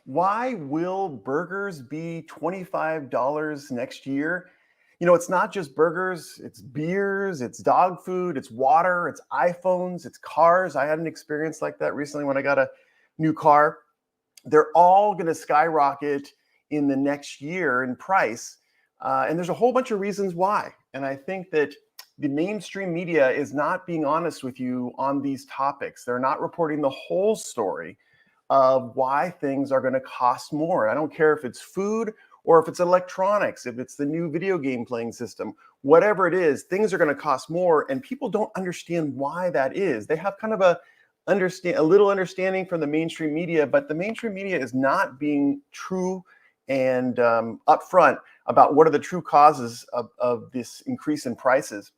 Why will burgers be $25 next year? You know, it's not just burgers, it's beers, it's dog food, it's water, it's iPhones, it's cars. I had an experience like that recently when I got a new car. They're all going to skyrocket in the next year in price. And there's a whole bunch of reasons why. And I think that the mainstream media is not being honest with you on these topics. They're not reporting the whole story of why things are going to cost more. I don't care if it's food or if it's electronics, if it's the new video game playing system, whatever it is, things are going to cost more, and people don't understand why that is. They have kind of a little understanding from the mainstream media, but the mainstream media is not being true and upfront about what are the true causes of this increase in prices.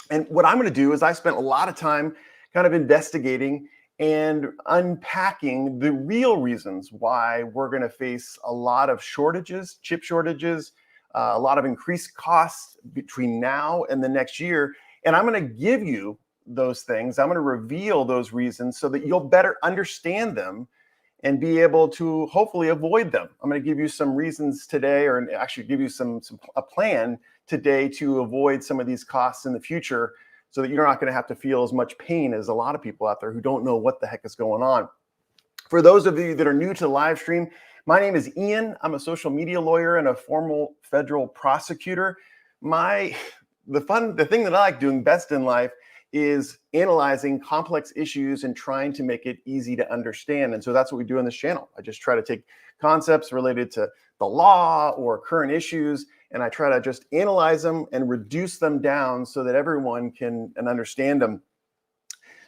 And what I'm going to do is I spent a lot of time kind of investigating and unpacking the real reasons why we're going to face a lot of shortages, chip shortages, a lot of increased costs between now and the next year. And I'm going to give you those things. I'm going to reveal those reasons so that you'll better understand them and be able to hopefully avoid them. I'm going to give you some reasons today, or actually give you a plan today to avoid some of these costs in the future, so that you're not going to have to feel as much pain as a lot of people out there who don't know what the heck is going on. For those of you that are new to the live stream, my name is Ian. I'm a social media lawyer and a formal federal prosecutor. The thing that I like doing best in life is analyzing complex issues and trying to make it easy to understand. And so that's what we do on this channel. I just try to take concepts related to the law or current issues, and I try to just analyze them and reduce them down so that everyone can understand them.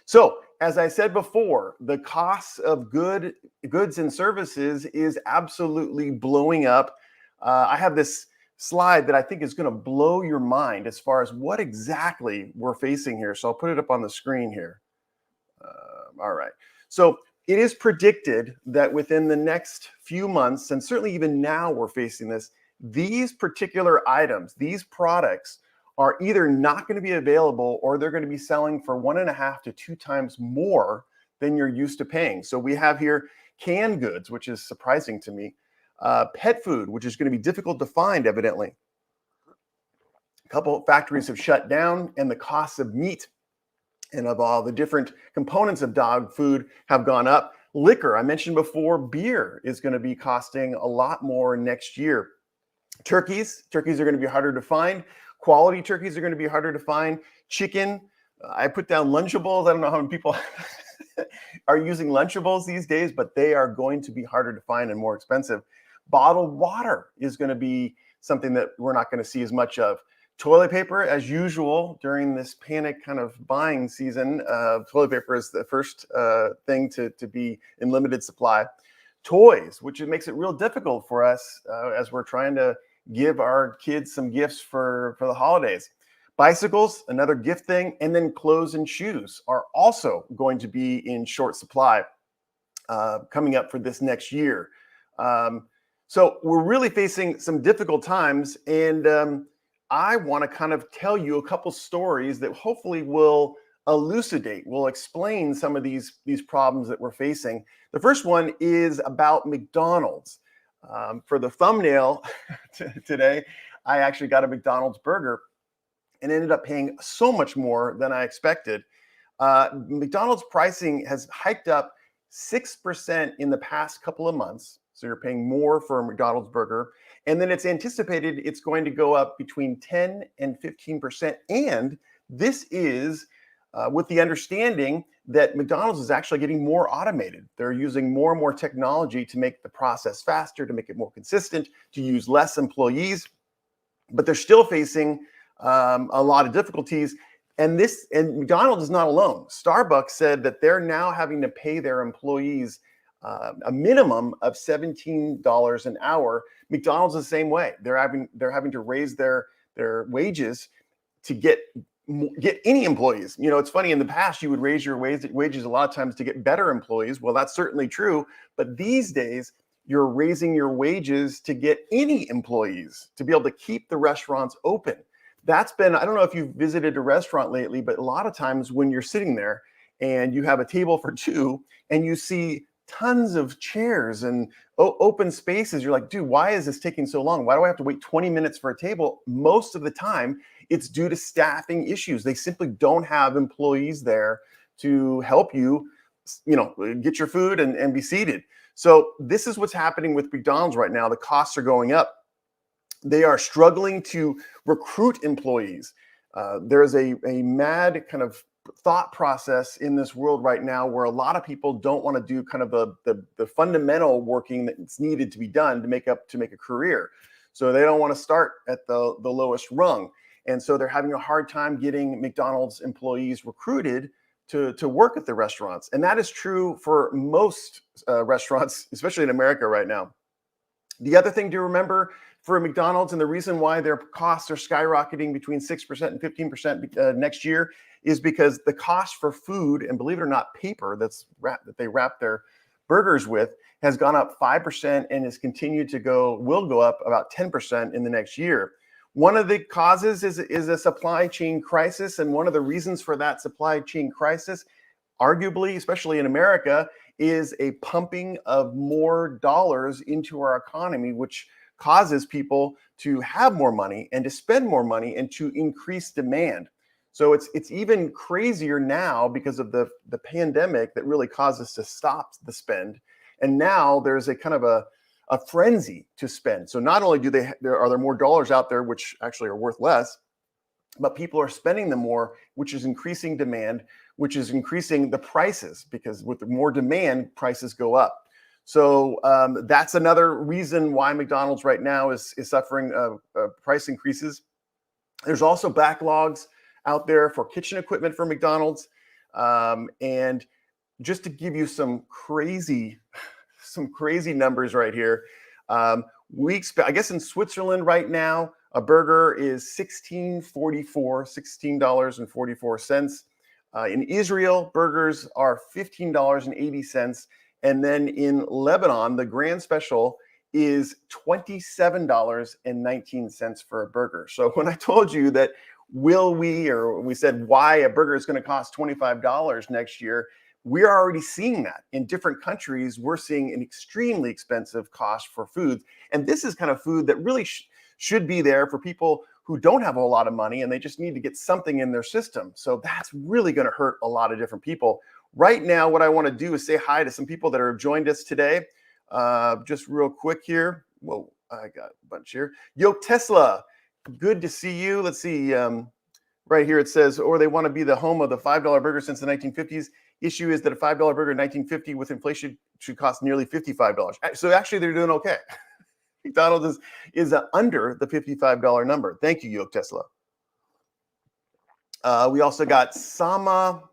So, as I said before, the cost of goods and services is absolutely blowing up. I have this slide that I think is going to blow your mind as far as what exactly we're facing here. So I'll put it up on the screen here. All right. So it is predicted that within the next few months, and certainly even now we're facing this, these particular items, these products are either not going to be available or they're going to be selling for 1.5 to 2 times more than you're used to paying. So we have here canned goods, which is surprising to me, pet food, which is going to be difficult to find, evidently. A couple of factories have shut down, and the costs of meat and of all the different components of dog food have gone up. Liquor, I mentioned before, beer is going to be costing a lot more next year. Turkeys are going to be harder to find. Quality turkeys are going to be harder to find. Chicken, I put down Lunchables. I don't know how many people are using Lunchables these days, but they are going to be harder to find and more expensive. Bottled water is going to be something that we're not going to see as much of. Toilet paper, as usual, during this panic kind of buying season, toilet paper is the first thing to be in limited supply. Toys, which makes it real difficult for us as we're trying to give our kids some gifts for the holidays. Bicycles, another gift thing, and then clothes and shoes are also going to be in short supply coming up for this next year. So we're really facing some difficult times, and I want to kind of tell you a couple stories that hopefully will will explain some of these problems that we're facing. The first one is about McDonald's. For the thumbnail today, I actually got a McDonald's burger and ended up paying so much more than I expected. McDonald's pricing has hiked up 6% in the past couple of months. So you're paying more for a McDonald's burger. And then it's anticipated it's going to go up between 10 and 15%. And this is with the understanding that McDonald's is actually getting more automated. They're using more and more technology to make the process faster, to make it more consistent, to use less employees. But they're still facing a lot of difficulties. And McDonald's is not alone. Starbucks said that they're now having to pay their employees a minimum of $17 an hour. McDonald's is the same way. They're having to raise their wages to get any employees. You know, it's funny, in the past you would raise your wages a lot of times to get better employees. Well, that's certainly true, but these days you're raising your wages to get any employees to be able to keep the restaurants open. That's been, I don't know if you've visited a restaurant lately, but a lot of times when you're sitting there and you have a table for two and you see tons of chairs and open spaces. You're like, dude, why is this taking so long? Why do I have to wait 20 minutes for a table? Most of the time, it's due to staffing issues. They simply don't have employees there to help you, get your food and be seated. So this is what's happening with McDonald's right now. The costs are going up. They are struggling to recruit employees. There's a mad kind of thought process in this world right now where a lot of people don't want to do kind of the fundamental working that's needed to be done to make a career. So they don't want to start at the lowest rung. And so they're having a hard time getting McDonald's employees recruited to work at the restaurants. And that is true for most restaurants, especially in America right now. The other thing to remember for McDonald's, and the reason why their costs are skyrocketing between 6% and 15% next year, is because the cost for food, and believe it or not, paper that they wrap their burgers with, has gone up 5% and has continued to will go up about 10% in the next year. One of the causes is a supply chain crisis, and one of the reasons for that supply chain crisis, arguably, especially in America, is a pumping of more dollars into our economy, which causes people to have more money and to spend more money and to increase demand. So it's even crazier now because of the pandemic that really caused us to stop the spend. And now there's a kind of a frenzy to spend. So not only are there more dollars out there, which actually are worth less, but people are spending them more, which is increasing demand, which is increasing the prices, because with more demand, prices go up. So that's another reason why McDonald's right now is suffering price increases. There's also backlogs out there for kitchen equipment for McDonald's. And just to give you some crazy numbers right here. I guess in Switzerland right now, a burger is $16.44. In Israel, burgers are $15.80. And then in Lebanon, the grand special is $27.19 for a burger. So when I told you that we said why a burger is going to cost $25 next year, we're already seeing that in different countries. We're seeing an extremely expensive cost for food. And this is kind of food that really should be there for people who don't have a whole lot of money and they just need to get something in their system. So that's really going to hurt a lot of different people. Right now, what I want to do is say hi to some people that have joined us today. Just real quick here. Whoa, I got a bunch here. Yo, Tesla, good to see you. Let's see. Right here it says, or they want to be the home of the $5 burger since the 1950s. Issue is that a $5 burger in 1950 with inflation should cost nearly $55. So actually, they're doing okay. McDonald's is under the $55 number. Thank you, Yoke Tesla. We also got Sama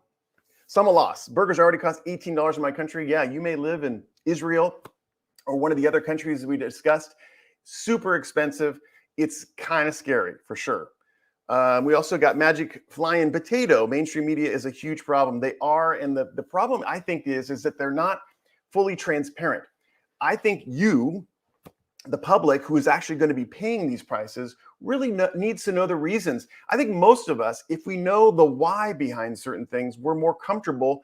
Loss. Burgers already cost $18 in my country. Yeah, you may live in Israel or one of the other countries we discussed. Super expensive. It's kind of scary for sure. We also got Magic Flying Potato. Mainstream media is a huge problem. They are, and the problem I think is that they're not fully transparent. I think you, the public, who is actually going to be paying these prices, really needs to know the reasons. I think most of us, if we know the why behind certain things, we're more comfortable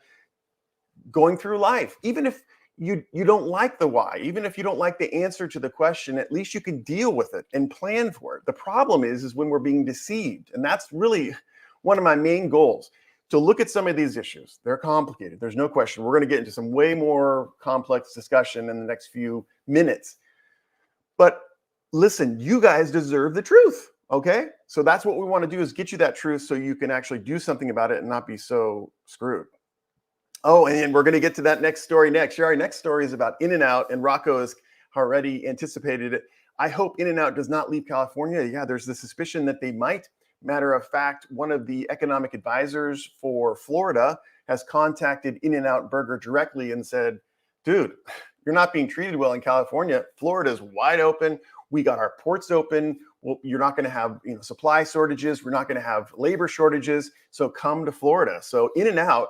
going through life. Even if you don't like the why, even if you don't like the answer to the question, at least you can deal with it and plan for it. The problem is when we're being deceived. And that's really one of my main goals, to look at some of these issues. They're complicated. There's no question. We're going to get into some way more complex discussion in the next few minutes. But listen, you guys deserve the truth, okay? So that's what we want to do, is get you that truth so you can actually do something about it and not be so screwed. Oh, and we're going to get to that next story next. Our next story is about In-N-Out, and Rocco has already anticipated it. I hope In-N-Out does not leave California. Yeah, there's the suspicion that they might. Matter of fact, one of the economic advisors for Florida has contacted In-N-Out Burger directly and said, dude, you're not being treated well in California. Florida is wide open. We got our ports open. Well, you're not going to have supply shortages. We're not going to have labor shortages. So come to Florida. So In-N-Out,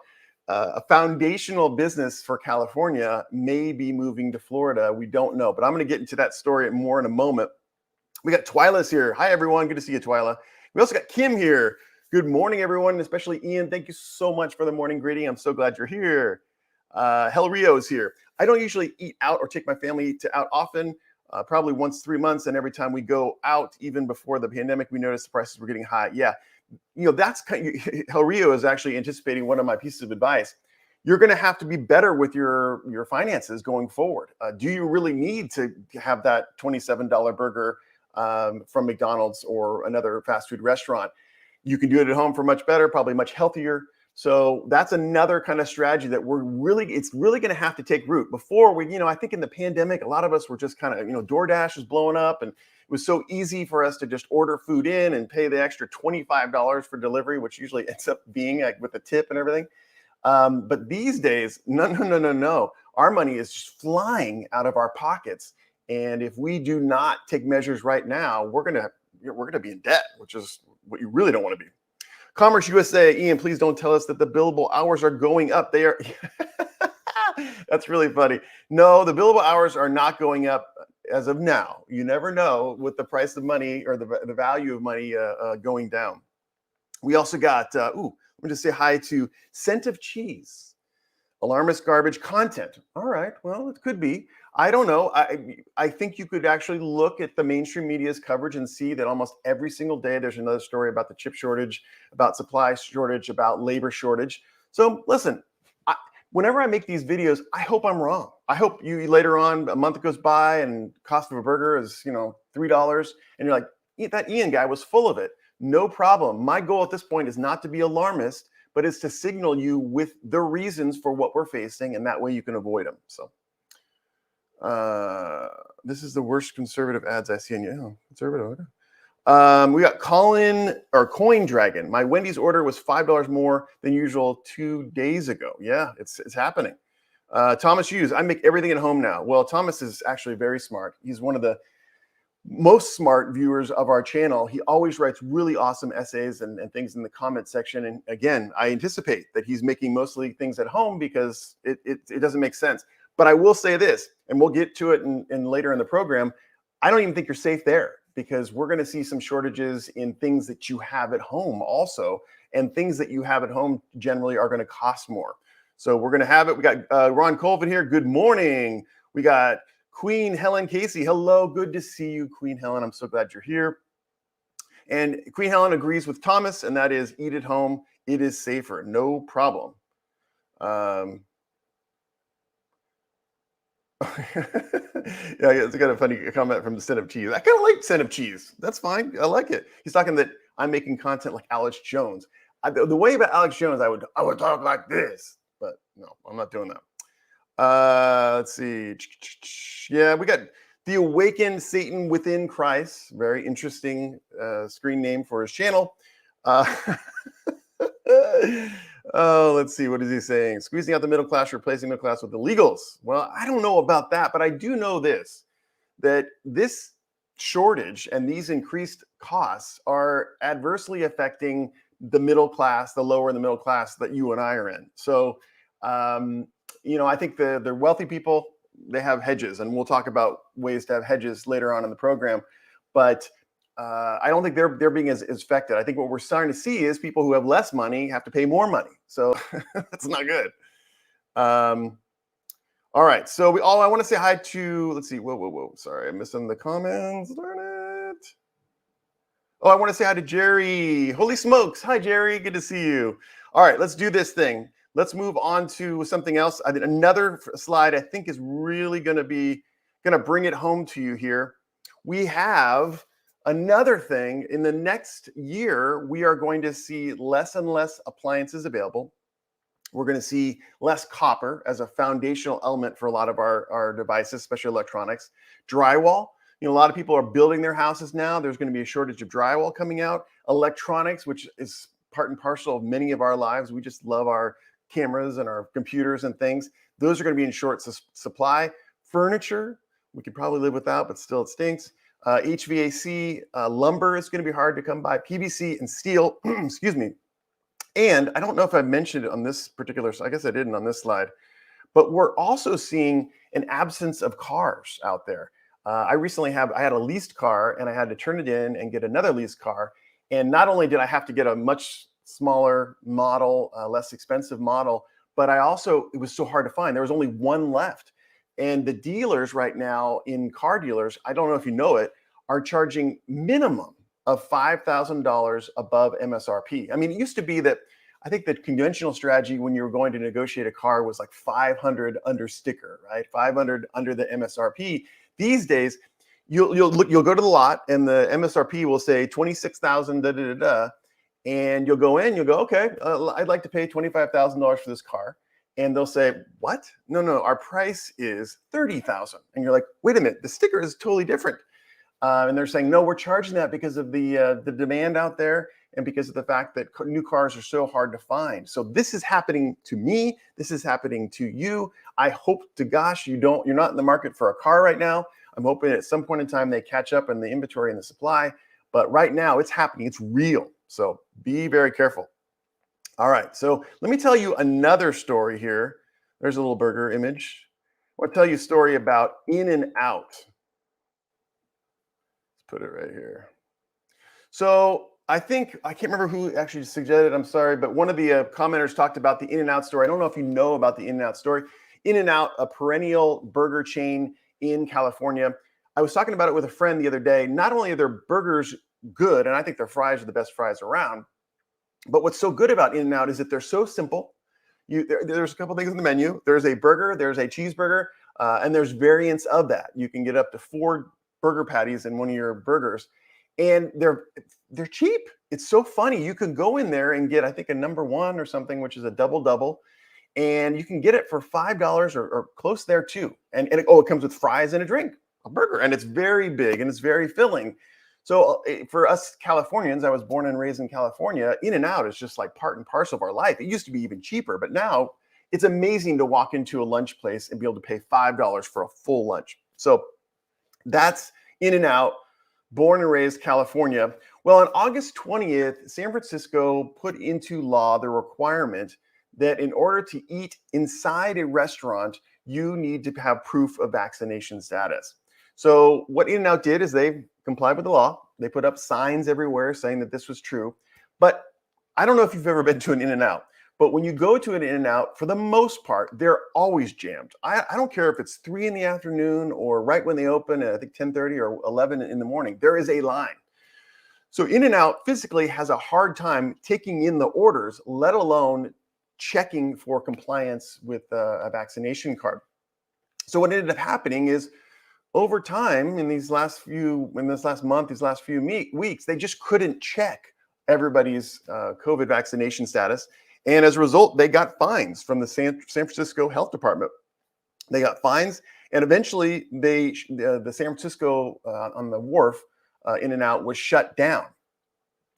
a foundational business for California, may be moving to Florida. We don't know, but I'm going to get into that story more in a moment. We got Twyla's here. Hi, everyone. Good to see you, Twyla. We also got Kim here. Good morning, everyone, especially Ian. Thank you so much for the morning greeting. I'm so glad you're here. Hell Rio is here. I don't usually eat out or take my family to out often, probably once 3 months. And every time we go out, even before the pandemic, we noticed the prices were getting high. Yeah, that's Hell Rio is actually anticipating one of my pieces of advice. You're going to have to be better with your finances going forward. Do you really need to have that $27 burger from McDonald's or another fast food restaurant? You can do it at home for much better, probably much healthier. So that's another kind of strategy that it's really going to have to take root. Before I think in the pandemic, a lot of us were just kind of, DoorDash was blowing up, and it was so easy for us to just order food in and pay the extra $25 for delivery, which usually ends up being like with a tip and everything. But these days, no. Our money is just flying out of our pockets. And if we do not take measures right now, we're gonna be in debt, which is what you really don't want to be. Commerce USA, Ian, please don't tell us that the billable hours are going up. They are. That's really funny. No, the billable hours are not going up as of now. You never know with the price of money or the value of money going down. We also got, let me just say hi to Scent of Cheese. Alarmist garbage content. All right, well, it could be. I don't know. I think you could actually look at the mainstream media's coverage and see that almost every single day there's another story about the chip shortage, about supply shortage, about labor shortage. So listen, whenever I make these videos, I hope I'm wrong. I hope you later on, a month goes by and cost of a burger is, $3, and you're like, that Ian guy was full of it. No problem. My goal at this point is not to be alarmist, but it's to signal you with the reasons for what we're facing, and that way you can avoid them. So this is the worst conservative ads I see in you. Oh, conservative. We got Coin Dragon. My Wendy's order was $5 more than usual 2 days ago. Yeah, it's happening. Thomas Hughes, I make everything at home now. Well, Thomas is actually very smart. He's one of the most smart viewers of our channel. He always writes really awesome essays and things in the comment section. And again, I anticipate that he's making mostly things at home because it doesn't make sense. But I will say this, and we'll get to it in later in the program. I don't even think you're safe there, because we're going to see some shortages in things that you have at home also. And things that you have at home generally are going to cost more. So we're going to have it. We got Ron Colvin here. Good morning. We got Queen Helen Casey. Hello. Good to see you, Queen Helen. I'm so glad you're here. And Queen Helen agrees with Thomas, and that is eat at home. It is safer. No problem. Yeah, it's got a funny comment from the Scent of Cheese. I kind of like Scent of Cheese. That's fine. I like it. He's talking that I'm making content like Alex Jones. The way about Alex Jones, I would talk like this, but no, I'm not doing that. Let's see. Yeah, we got The Awakened Satan Within Christ. Very interesting screen name for his channel. Oh, let's see. What is he saying? Squeezing out the middle class, replacing middle class with illegals. Well, I don't know about that, but I do know this, that this shortage and these increased costs are adversely affecting the middle class, the lower in the middle class that you and I are in. So, I think the wealthy people, they have hedges, and we'll talk about ways to have hedges later on in the program. But I don't think they're being as affected. I think what we're starting to see is people who have less money have to pay more money. So that's not good. All right. So I want to say hi to, let's see. Whoa. Sorry, I'm missing the comments. Darn it. Oh, I want to say hi to Jerry. Holy smokes. Hi, Jerry. Good to see you. All right. Let's do this thing. Let's move on to something else. I did another slide I think is really going to bring it home to you here. We have another thing. In the next year, we are going to see less and less appliances available. We're going to see less copper as a foundational element for a lot of our devices, especially electronics. Drywall. A lot of people are building their houses now. There's going to be a shortage of drywall coming out. Electronics, which is part and parcel of many of our lives. We just love our cameras and our computers and things. Those are going to be in short supply. Furniture, we could probably live without, but still it stinks. HVAC, lumber is going to be hard to come by. PVC and steel, excuse me. And I don't know if I mentioned it on this particular, I guess I didn't on this slide, but we're also seeing an absence of cars out there. I had a leased car, and I had to turn it in and get another leased car. And not only did I have to get a much smaller model, less expensive model, but it was so hard to find. There was only one left. And the dealers right now in car dealers, I don't know if you know it, are charging minimum of $5,000 above MSRP. I mean, it used to be that I think the conventional strategy when you were going to negotiate a car was like 500 under sticker, right? 500 under the MSRP. These days, you'll go to the lot and the MSRP will say 26,000 da da da da, and you'll go in, you'll go, okay, I'd like to pay $25,000 for this car. And they'll say, what? No, our price is 30,000. And you're like, wait a minute, the sticker is totally different. And they're saying, no, we're charging that because of the demand out there and because of the fact that new cars are so hard to find. So this is happening to me. This is happening to you. I hope to gosh you're not in the market for a car right now. I'm hoping at some point in time they catch up in the inventory and the supply. But right now it's happening. It's real. So be very careful. All right. So let me tell you another story here. There's a little burger image. I want to tell you a story about In-N-Out. Let's put it right here. So I can't remember who actually suggested, I'm sorry, but one of the commenters talked about the In-N-Out story. I don't know if you know about the In-N-Out story. In-N-Out, a perennial burger chain in California. I was talking about it with a friend the other day. Not only are their burgers good, and I think their fries are the best fries around, but what's so good about In-N-Out is that they're so simple. There's a couple things in the menu. There's a burger, there's a cheeseburger, and there's variants of that. You can get up to 4 burger patties in one of your burgers, and they're cheap. It's so funny. You can go in there and get, I think, a number 1 or something, which is a double, and you can get it for $5 or close there too. And it comes with fries and a drink, a burger, and it's very big and it's very filling. So for us Californians, I was born and raised in California, In-N-Out is just like part and parcel of our life. It used to be even cheaper, but now it's amazing to walk into a lunch place and be able to pay $5 for a full lunch. So that's In-N-Out, born and raised California. Well, on August 20th, San Francisco put into law the requirement that in order to eat inside a restaurant, you need to have proof of vaccination status. So what In-N-Out did is they complied with the law. They put up signs everywhere saying that this was true. But I don't know if you've ever been to an In-N-Out, but when you go to an In-N-Out, for the most part, they're always jammed. I don't care if it's 3 in the afternoon or right when they open at I think 10:30 or 11 in the morning, there is a line. So In-N-Out physically has a hard time taking in the orders, let alone checking for compliance with a vaccination card. So what ended up happening is over time in this last month, these last few weeks, they just couldn't check everybody's COVID vaccination status. And as a result, they got fines from the San Francisco Health Department. They got fines, and eventually the San Francisco on the wharf, In-N-Out was shut down,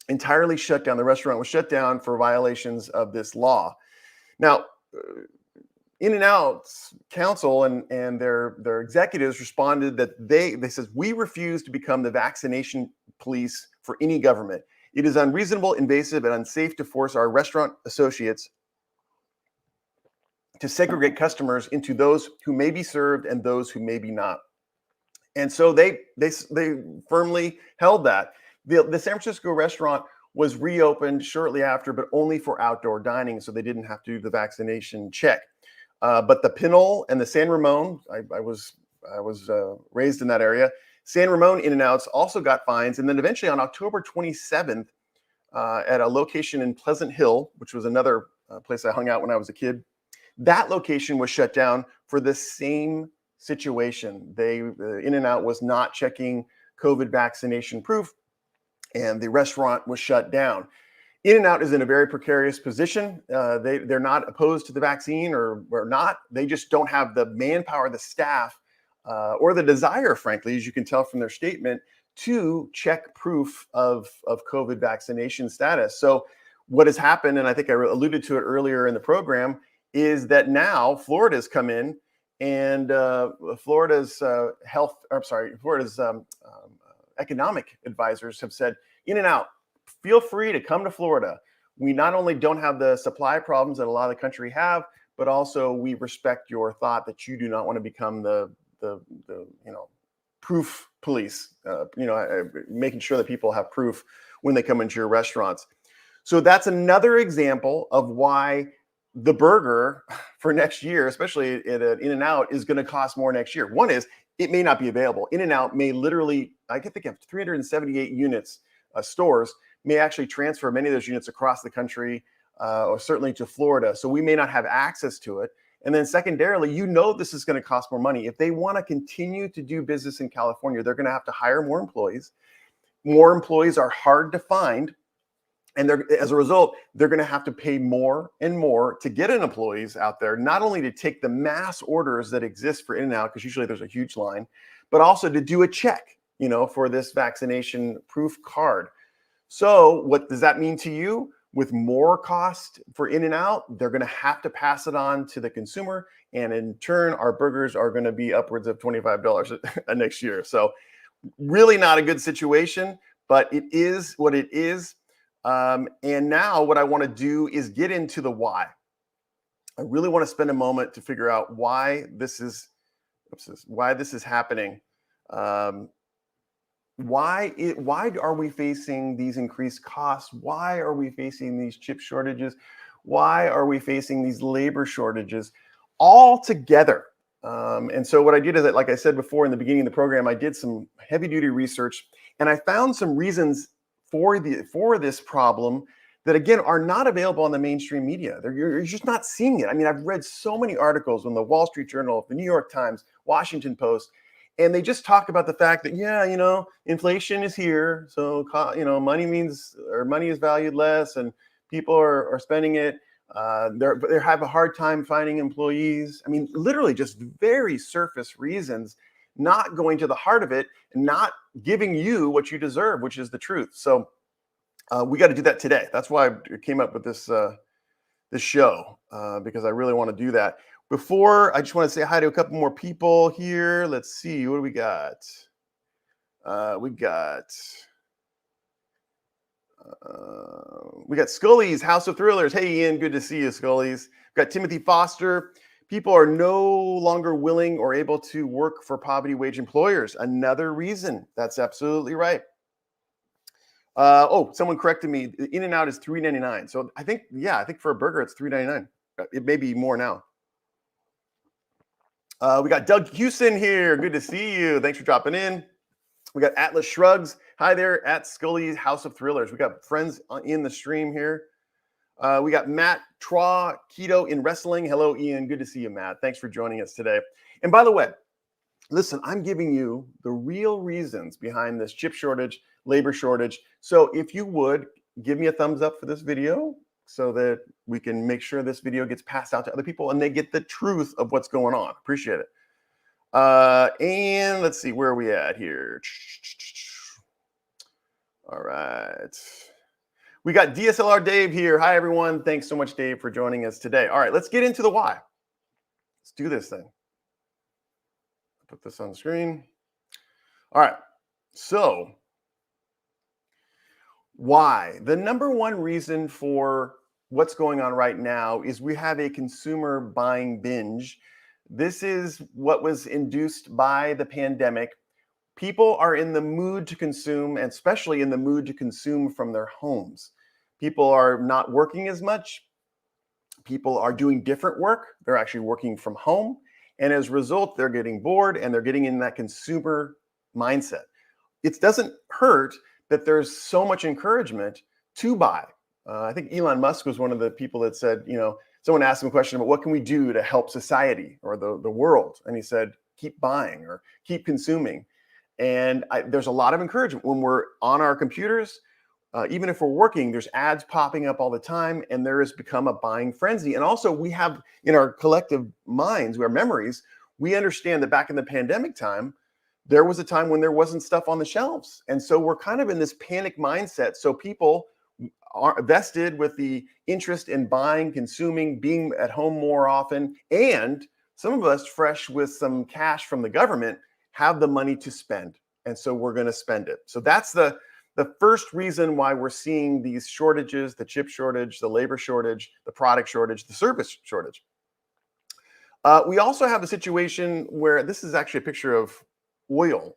entirely shut down. The restaurant was shut down for violations of this law. Now, In-N-Out's counsel and their executives responded that they says, we refuse to become the vaccination police for any government. It is unreasonable, invasive, and unsafe to force our restaurant associates to segregate customers into those who may be served and those who may be not. And so they firmly held that. The San Francisco restaurant was reopened shortly after, but only for outdoor dining, so they didn't have to do the vaccination check. But the Pinole and the San Ramon, I was raised in that area. San Ramon In-N-Outs also got fines, and then eventually on October 27th, at a location in Pleasant Hill, which was another place I hung out when I was a kid, that location was shut down for the same situation. In-N-Out was not checking COVID vaccination proof, and the restaurant was shut down. In-N-Out is in a very precarious position. They're not opposed to the vaccine or not. They just don't have the manpower, the staff, or the desire, frankly, as you can tell from their statement, to check proof of COVID vaccination status. So what has happened, and I think I alluded to it earlier in the program, is that now Florida's come in and Florida's economic advisors have said, In-N-Out, feel free to come to Florida. We not only don't have the supply problems that a lot of the country have, but also we respect your thought that you do not want to become the proof police, making sure that people have proof when they come into your restaurants. So that's another example of why the burger for next year, especially at an In-N-Out, is going to cost more next year. One is it may not be available. In-N-Out may literally, I can think of 378 units, stores may actually transfer many of those units across the country, or certainly to Florida. So we may not have access to it. And then secondarily, this is going to cost more money. If they want to continue to do business in California, they're going to have to hire more employees. More employees are hard to find. And as a result, they're going to have to pay more and more to get employees out there, not only to take the mass orders that exist for In-N-Out, because usually there's a huge line, but also to do a check, for this vaccination proof card. So what does that mean to you? With more cost for In-N-Out, they're going to have to pass it on to the consumer. And in turn, our burgers are going to be upwards of $25 next year. So really not a good situation, but it is what it is. And now what I want to do is get into the why. I really want to spend a moment to figure out why this is happening. Why are we facing these increased costs? Why are we facing these chip shortages? Why are we facing these labor shortages all together? And so what I did is that, like I said before in the beginning of the program, I did some heavy duty research, and I found some reasons for this problem that, again, are not available on the mainstream media. You're just not seeing it. I mean, I've read so many articles in the Wall Street Journal, the New York Times, Washington Post, and they just talk about the fact that, inflation is here. So, money is valued less and people are spending it. They have a hard time finding employees. I mean, literally just very surface reasons, not going to the heart of it and not giving you what you deserve, which is the truth. So we got to do that today. That's why I came up with this show, because I really want to do that. Before, I just want to say hi to a couple more people here. Let's see, what do we got? We got Scully's House of Thrillers. Hey, Ian, good to see you, Scully's. We've got Timothy Foster. People are no longer willing or able to work for poverty wage employers. Another reason. That's absolutely right. Someone corrected me. In-N-Out is $3.99. So I think for a burger, it's $3.99. It may be more now. We got Doug Houston here. Good to see you. Thanks for dropping in. We got Atlas Shrugs. Hi there at Scully's House of Thrillers. We got friends in the stream here. We got Matt Traw, Keto in Wrestling. Hello, Ian. Good to see you, Matt. Thanks for joining us today. And by the way, listen, I'm giving you the real reasons behind this chip shortage, labor shortage. So if you would give me a thumbs up for this video so that we can make sure this video gets passed out to other people and they get the truth of what's going on. Appreciate it. And let's see, where are we at here? All right. We got DSLR Dave here. Hi, everyone. Thanks so much, Dave, for joining us today. All right, let's get into the why. Let's do this thing. Put this on the screen. All right. So, why? The number one reason for what's going on right now is we have a consumer buying binge. This is what was induced by the pandemic. People are in the mood to consume, and especially in the mood to consume from their homes. People are not working as much. People are doing different work. They're actually working from home. And as a result, they're getting bored and they're getting in that consumer mindset. It doesn't hurt that there's so much encouragement to buy. I think Elon Musk was one of the people that said, someone asked him a question about what can we do to help society or the world? And he said, keep buying or keep consuming. And there's a lot of encouragement when we're on our computers. Even if we're working, there's ads popping up all the time, and there has become a buying frenzy. And also we have in our collective minds, our memories, we understand that back in the pandemic time, there was a time when there wasn't stuff on the shelves. And so we're kind of in this panic mindset. So people are vested with the interest in buying, consuming, being at home more often. And some of us, fresh with some cash from the government, have the money to spend. And so we're going to spend it. So that's the first reason why we're seeing these shortages, the chip shortage, the labor shortage, the product shortage, the service shortage. We also have a situation where this is actually a picture of oil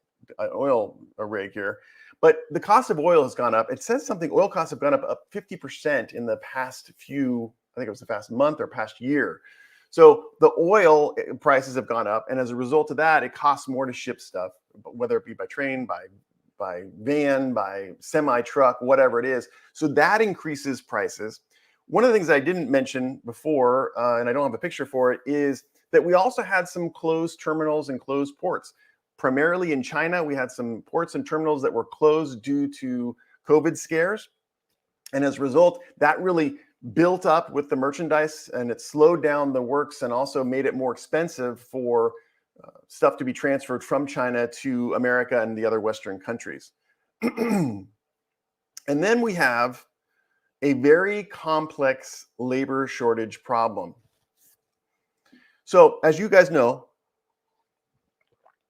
rig here, but the cost of oil has gone up. It says something, oil costs have gone up 50% in the past few I think it was the past month or past year. So the oil prices have gone up, and as a result of that, it costs more to ship stuff, whether it be by train, by van, by semi truck, whatever it is. So that increases prices. One of the things I didn't mention before, and I don't have a picture for it, is that we also had some closed terminals and closed ports. Primarily in China, we had some ports and terminals that were closed due to COVID scares. And as a result, that really built up with the merchandise, and it slowed down the works and also made it more expensive for stuff to be transferred from China to America and the other Western countries. And then we have a very complex labor shortage problem. So as you guys know,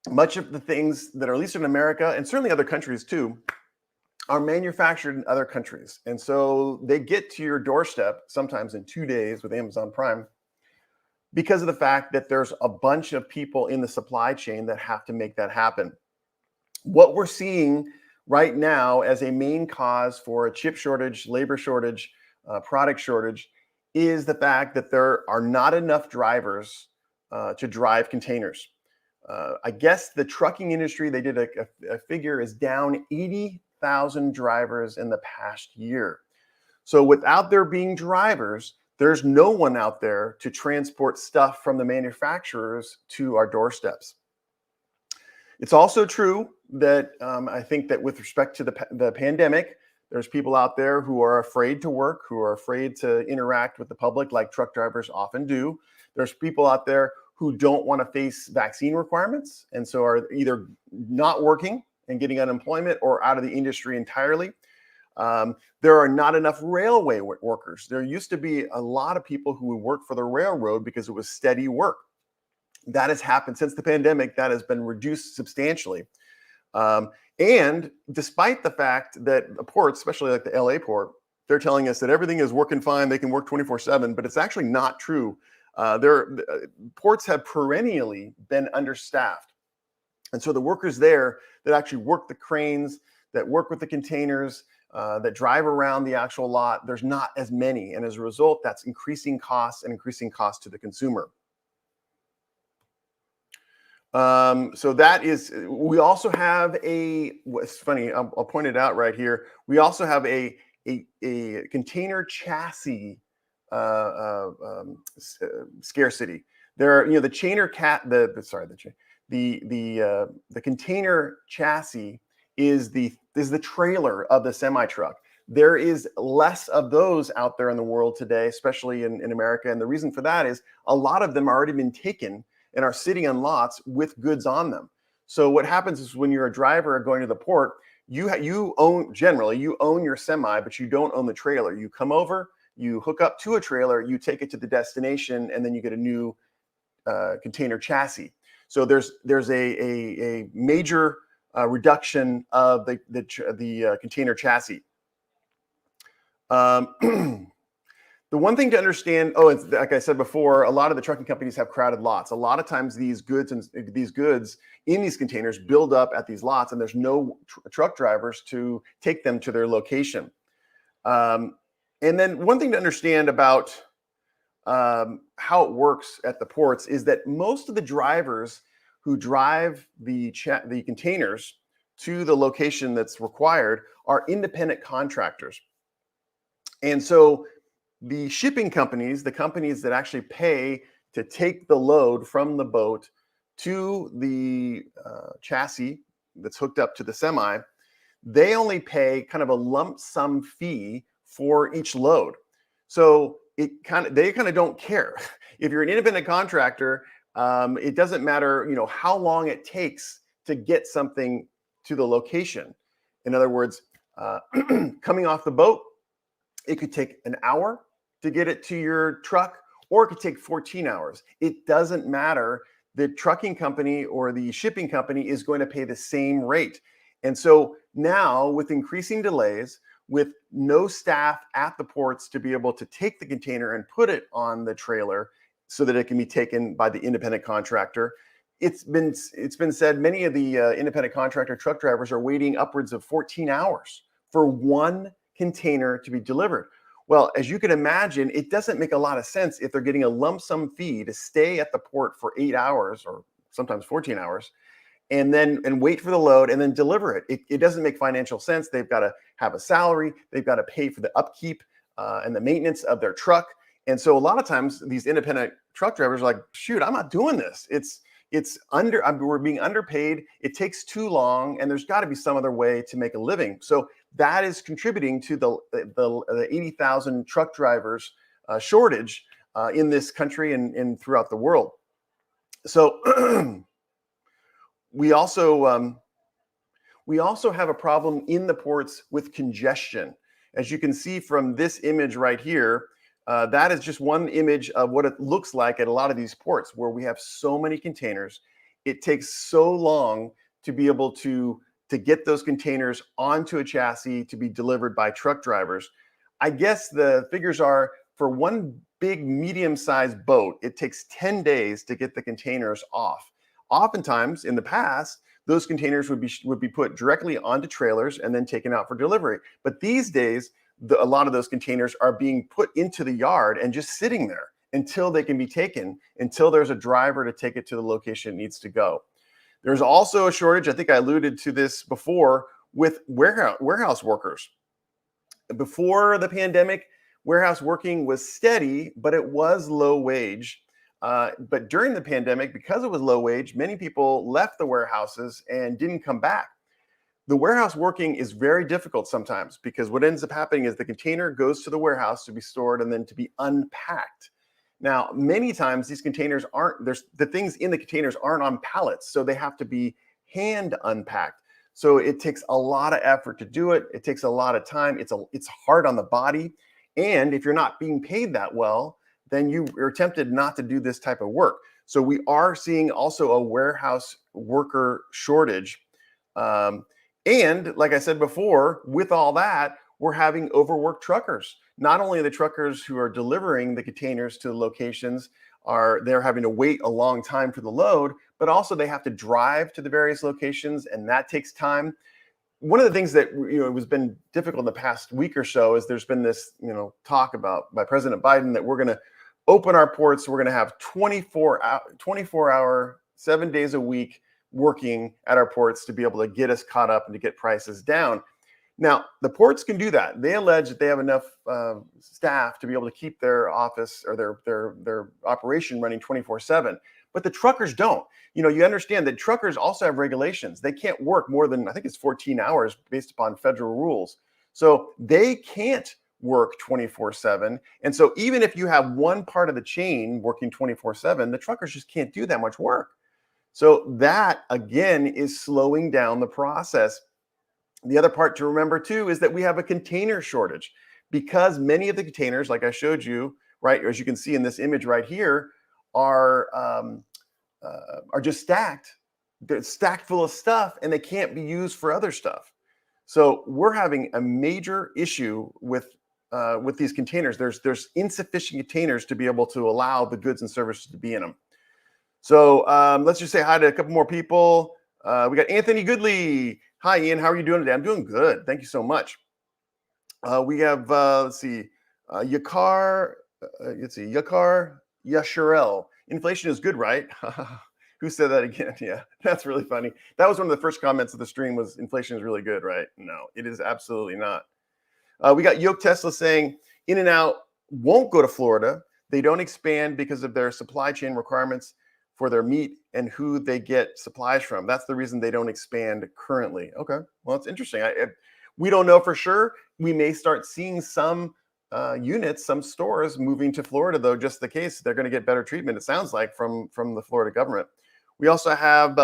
much of the things that are at least in America and certainly other countries too are manufactured in other countries. And so they get to your doorstep sometimes in 2 days with Amazon Prime because of the fact that there's a bunch of people in the supply chain that have to make that happen. What we're seeing right now as a main cause for a chip shortage, labor shortage, product shortage is the fact that there are not enough drivers to drive containers. I guess the trucking industry, they did a figure, is down 80,000 drivers in the past year. So without there being drivers, there's no one out there to transport stuff from the manufacturers to our doorsteps. It's also true that I think that with respect to the pandemic, there's people out there who are afraid to work, who are afraid to interact with the public like truck drivers often do. There's people out there who don't want to face vaccine requirements and so are either not working and getting unemployment or out of the industry entirely. There are not enough railway workers. There used to be a lot of people who would work for the railroad because it was steady work. That has happened since the pandemic. That has been reduced substantially. And despite the fact that the ports, especially like the LA port, they're telling us that everything is working fine, they can work 24/7, but it's actually not true. Ports have perennially been understaffed. And so the workers there that actually work the cranes, that work with the containers, that drive around the actual lot, there's not as many. And as a result, that's increasing costs and increasing costs to the consumer. So that is, we also have it's funny, I'll point it out right here. We also have a container chassis scarcity. There are, the the container chassis is the trailer of the semi truck. There is less of those out there in the world today, especially in America. And the reason for that is a lot of them have already been taken and are sitting on lots with goods on them. So what happens is when you're a driver going to the port, you own your semi, but you don't own the trailer. You come over, you hook up to a trailer, you take it to the destination, and then you get a new container chassis. So there's a major reduction of the container chassis. The one thing to understand, it's like I said before, a lot of the trucking companies have crowded lots. A lot of times these goods in these containers build up at these lots, and there's no truck drivers to take them to their location. And then one thing to understand about how it works at the ports is that most of the drivers who drive the containers to the location that's required are independent contractors. And so the shipping companies, the companies that actually pay to take the load from the boat to the chassis that's hooked up to the semi, they only pay kind of a lump sum fee for each load. So they kind of don't care. If you're an independent contractor, it doesn't matter, how long it takes to get something to the location. In other words, coming off the boat, it could take an hour to get it to your truck, or it could take 14 hours. It doesn't matter. The trucking company or the shipping company is going to pay the same rate. And so now, with increasing delays, with no staff at the ports to be able to take the container and put it on the trailer so that it can be taken by the independent contractor, it's been said many of the independent contractor truck drivers are waiting upwards of 14 hours for one container to be delivered. Well, as you can imagine, it doesn't make a lot of sense if they're getting a lump sum fee to stay at the port for 8 hours or sometimes 14 hours and wait for the load and then deliver it. It doesn't make financial sense. They've got to have a salary. They've got to pay for the upkeep and the maintenance of their truck. And so a lot of times these independent truck drivers are like, shoot, I'm not doing this. We're being underpaid. It takes too long, and there's got to be some other way to make a living. So that is contributing to the 80,000 truck drivers shortage in this country and throughout the world. So we also have a problem in the ports with congestion. As you can see from this image right here, that is just one image of what it looks like at a lot of these ports where we have so many containers. It takes so long to be able to get those containers onto a chassis to be delivered by truck drivers. I guess the figures are for one big medium-sized boat, it takes 10 days to get the containers off. Oftentimes in the past, those containers would be put directly onto trailers and then taken out for delivery. But these days, a lot of those containers are being put into the yard and just sitting there until they can be taken, until there's a driver to take it to the location it needs to go. There's also a shortage, I think I alluded to this before, with warehouse workers. Before the pandemic, warehouse working was steady, but it was low wage. But during the pandemic, because it was low wage, many people left the warehouses and didn't come back. The warehouse working is very difficult sometimes because what ends up happening is the container goes to the warehouse to be stored and then to be unpacked. Now, many times these containers the things in the containers aren't on pallets, so they have to be hand unpacked. So it takes a lot of effort to do it. It takes a lot of time. It's hard on the body. And if you're not being paid that well, then you're tempted not to do this type of work. So we are seeing also a warehouse worker shortage. And like I said before, with all that, we're having overworked truckers. Not only the truckers who are delivering the containers to the locations they're having to wait a long time for the load, but also they have to drive to the various locations, and that takes time. One of the things that has been difficult in the past week or so is there's been this talk by President Biden that we're going to open our ports. We're going to have 24-hour, 7 days a week working at our ports to be able to get us caught up and to get prices down. Now, the ports can do that. They allege that they have enough staff to be able to keep their office or their operation running 24/7, but the truckers don't. You understand that truckers also have regulations. They can't work more than, I think it's 14 hours based upon federal rules. So they can't work 24/7. And so even if you have one part of the chain working 24/7, the truckers just can't do that much work. So that, again, is slowing down the process. The other part to remember, too, is that we have a container shortage because many of the containers, like I showed you, right, as you can see in this image right here, are just stacked. They're stacked full of stuff, and they can't be used for other stuff. So we're having a major issue with these containers. There's insufficient containers to be able to allow the goods and services to be in them. So let's just say hi to a couple more people. We got Anthony Goodley. Hi, Ian. How are you doing today? I'm doing good. Thank you so much. We have, let's see, Yakar Yasharel. Inflation is good, right? Who said that again? Yeah, that's really funny. That was one of the first comments of the stream was inflation is really good, right? No, it is absolutely not. We got Yoke Tesla saying In-N-Out won't go to Florida. They don't expand because of their supply chain requirements for their meat and who they get supplies from. That's the reason they don't expand currently. Okay, well, it's interesting. We don't know for sure. We may start seeing some units, some stores moving to Florida, though, just the case. They're going to get better treatment, it sounds like, from the Florida government. We also have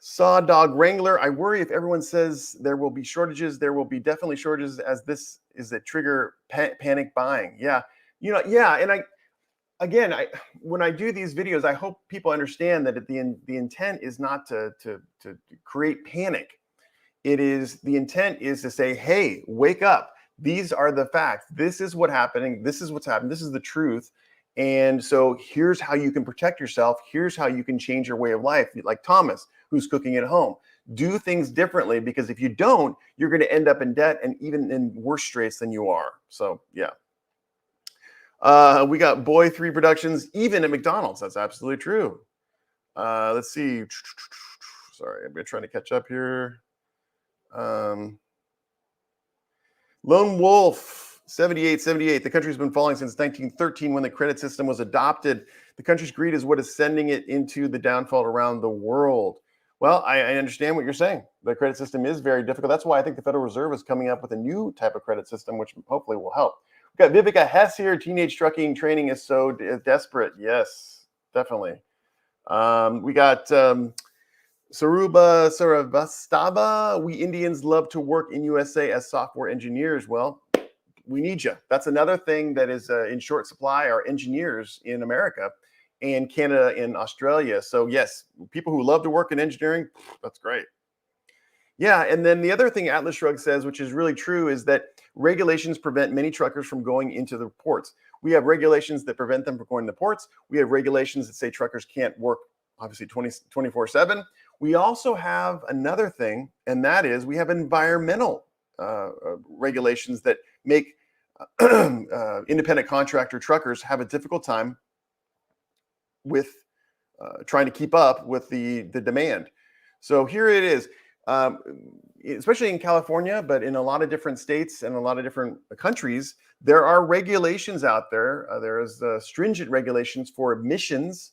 Saw Dog Wrangler. I worry if everyone says there will be shortages, there will be definitely shortages, as this is a trigger panic buying. Yeah, and when I do these videos, I hope people understand that the intent is not to create panic. The intent is to say, hey, wake up. These are the facts. This is what's happening. This is what's happening. This is the truth. And so here's how you can protect yourself. Here's how you can change your way of life. Like Thomas, who's cooking at home. Do things differently, because if you don't, you're going to end up in debt and even in worse straits than you are. So yeah. We got Boy 3 Productions, even at McDonald's. That's absolutely true. Let's see. Sorry, I'm trying to catch up here. Lone Wolf 7878. The country's been falling since 1913 when the credit system was adopted. The country's greed is what is sending it into the downfall around the world. Well, I understand what you're saying. The credit system is very difficult. That's why I think the Federal Reserve is coming up with a new type of credit system, which hopefully will help. We've got Vivica Hess here. Teenage trucking training is so desperate. Yes, definitely. We got Saruba Saravastaba. We Indians love to work in USA as software engineers. Well, we need you. That's another thing that is in short supply are engineers in America and Canada and Australia. So yes, people who love to work in engineering, that's great. Yeah, and then the other thing Atlas Shrugged says, which is really true, is that regulations prevent many truckers from going into the ports. We have regulations that prevent them from going to the ports. We have regulations that say truckers can't work, obviously, 24/7. We also have another thing, and that is we have environmental regulations that make independent contractor truckers have a difficult time with trying to keep up with the demand. So here it is. Especially in California, but in a lot of different states and a lot of different countries, there are regulations out there. There is stringent regulations for emissions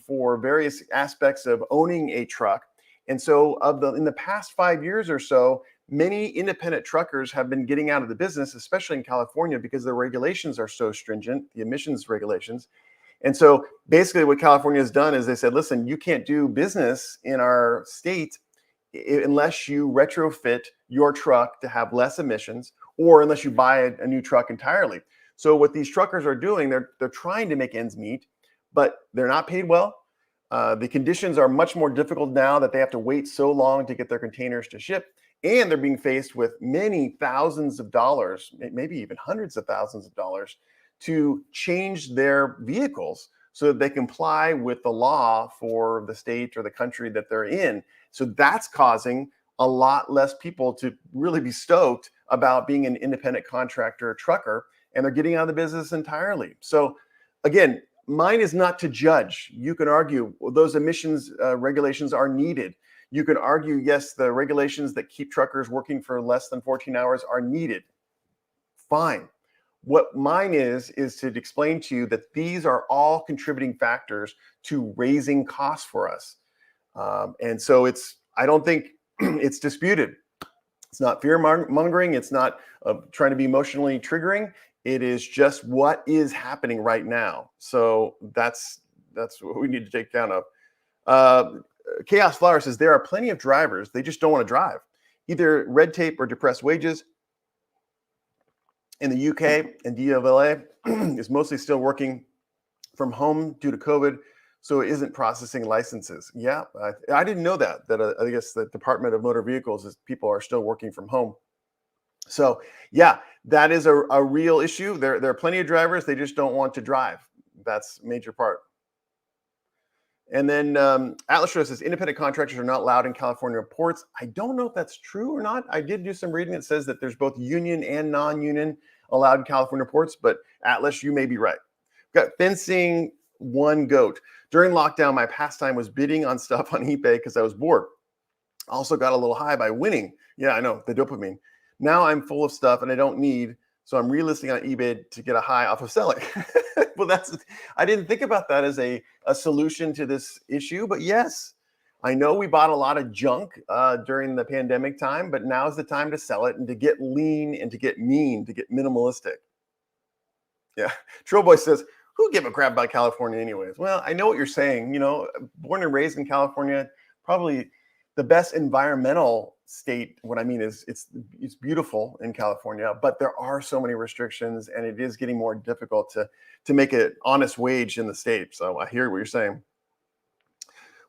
for various aspects of owning a truck. And so in the past 5 years or so, many independent truckers have been getting out of the business, especially in California, because the regulations are so stringent, the emissions regulations. And so basically what California has done is they said, listen, you can't do business in our state unless you retrofit your truck to have less emissions, or unless you buy a new truck entirely. So what these truckers are doing, they're trying to make ends meet, but they're not paid well. The conditions are much more difficult now that they have to wait so long to get their containers to ship. And they're being faced with many thousands of dollars, maybe even hundreds of thousands of dollars, to change their vehicles so that they comply with the law for the state or the country that they're in. So that's causing a lot less people to really be stoked about being an independent contractor trucker, and they're getting out of the business entirely. So again, mine is not to judge. You can argue, well, those emissions regulations are needed. You can argue, yes, the regulations that keep truckers working for less than 14 hours are needed. Fine. What mine is to explain to you that these are all contributing factors to raising costs for us. And so I don't think it's disputed. It's not fear mongering. It's not trying to be emotionally triggering. It is just what is happening right now. So that's what we need to take down of. Chaos Flower says there are plenty of drivers. They just don't want to drive. Either red tape or depressed wages. In the UK and DVLA is mostly still working from home due to COVID, so it isn't processing licenses. Yeah, I didn't know that I guess the Department of Motor Vehicles is people are still working from home. So yeah, that is a real issue. There are plenty of drivers, they just don't want to drive. That's a major part. And then Atlas Show says independent contractors are not allowed in California ports. I don't know if that's true or not. I did do some reading that says that there's both union and non-union allowed in California ports, but Atlas, you may be right. Got fencing one goat. During lockdown, my pastime was bidding on stuff on eBay because I was bored. Also got a little high by winning. Yeah, I know, the dopamine. Now I'm full of stuff and I don't need, so I'm relisting on eBay to get a high off of selling. Well, I didn't think about that as a solution to this issue, but yes, I know we bought a lot of junk during the pandemic time, but now's the time to sell it and to get lean and to get mean, to get minimalistic. Yeah, Trollboy says, who give a crap about California anyways? Well, I know what you're saying. You know, born and raised in California, probably the best environmental state. What I mean is it's beautiful in California, but there are so many restrictions and it is getting more difficult to make an honest wage in the state. So I hear what you're saying.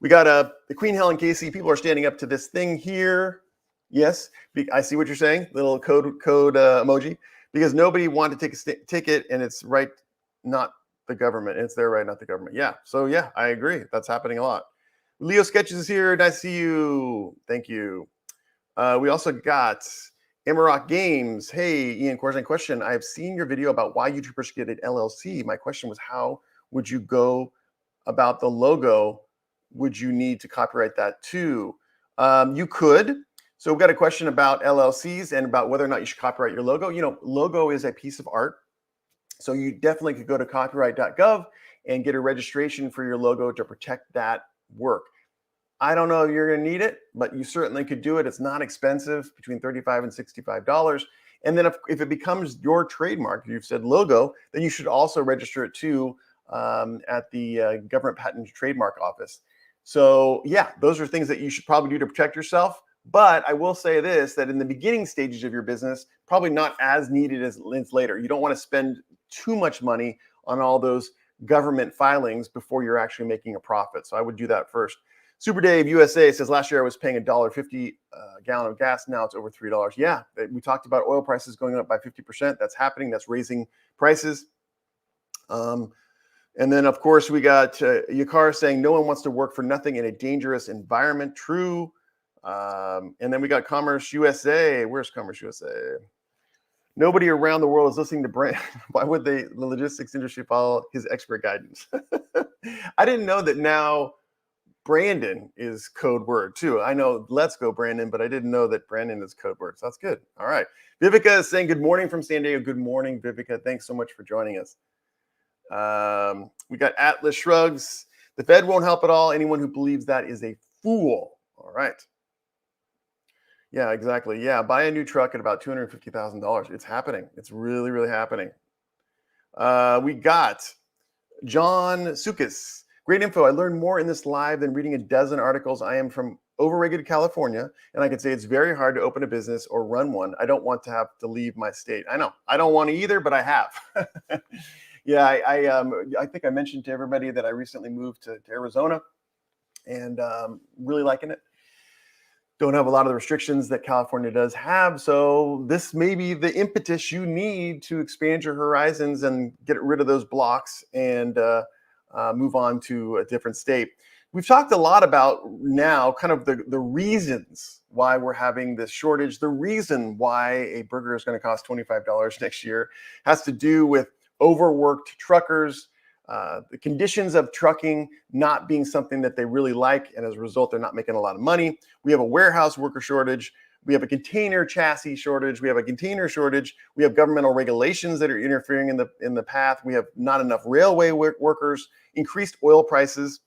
We got the Queen Helen Casey. People are standing up to this thing here. Yes, I see what you're saying. Little code emoji. Because nobody wanted to take a ticket and it's right, not the government. It's their right, not the government. Yeah. So yeah, I agree. That's happening a lot. Leo Sketches is here. Nice to see you. Thank you. We also got Amarok Games. Hey, Ian, question. I have seen your video about why YouTubers should get an LLC. My question was, how would you go about the logo? Would you need to copyright that too? You could. So we've got a question about LLCs and about whether or not you should copyright your logo. Logo is a piece of art. So you definitely could go to copyright.gov and get a registration for your logo to protect that work. I don't know if you're going to need it, but you certainly could do it. It's not expensive, between $35 and $65. And then if it becomes your trademark, you've said logo, then you should also register it too at the Government Patent and Trademark Office. So yeah, those are things that you should probably do to protect yourself. But I will say this, that in the beginning stages of your business, probably not as needed as later. You don't want to spend too much money on all those government filings before you're actually making a profit. So I would do that first. Super Dave USA says, last year I was paying $1.50 a gallon of gas. Now it's over $3. Yeah, we talked about oil prices going up by 50%. That's happening. That's raising prices. And then, of course, we got Yakar saying, no one wants to work for nothing in a dangerous environment. True. And then we got Commerce USA. Where's Commerce USA? Nobody around the world is listening to Brand. Why would the logistics industry follow his expert guidance? I didn't know that now Brandon is code word too. I know let's go Brandon, but I didn't know that Brandon is code word. So that's good. All right. Vivica is saying good morning from San Diego. Good morning, Vivica. Thanks so much for joining us. We got Atlas Shrugs. The Fed won't help at all. Anyone who believes that is a fool. All right. Yeah, exactly. Yeah, buy a new truck at about $250,000. It's happening. It's really, really happening. We got John Sukas. Great info. I learned more in this live than reading a dozen articles. I am from overregulated California, and I can say it's very hard to open a business or run one. I don't want to have to leave my state. I know. I don't want to either, but I have. Yeah, I think I mentioned to everybody that I recently moved to Arizona, and really liking it. Don't have a lot of the restrictions that California does have. So this may be the impetus you need to expand your horizons and get rid of those blocks and move on to a different state. We've talked a lot about now kind of the reasons why we're having this shortage. The reason why a burger is going to cost $25 next year has to do with overworked truckers, the conditions of trucking not being something that they really like, and as a result, they're not making a lot of money. We have a warehouse worker shortage. We have a container chassis shortage. We have a container shortage. We have governmental regulations that are interfering in the path. We have not enough railway workers, increased oil prices.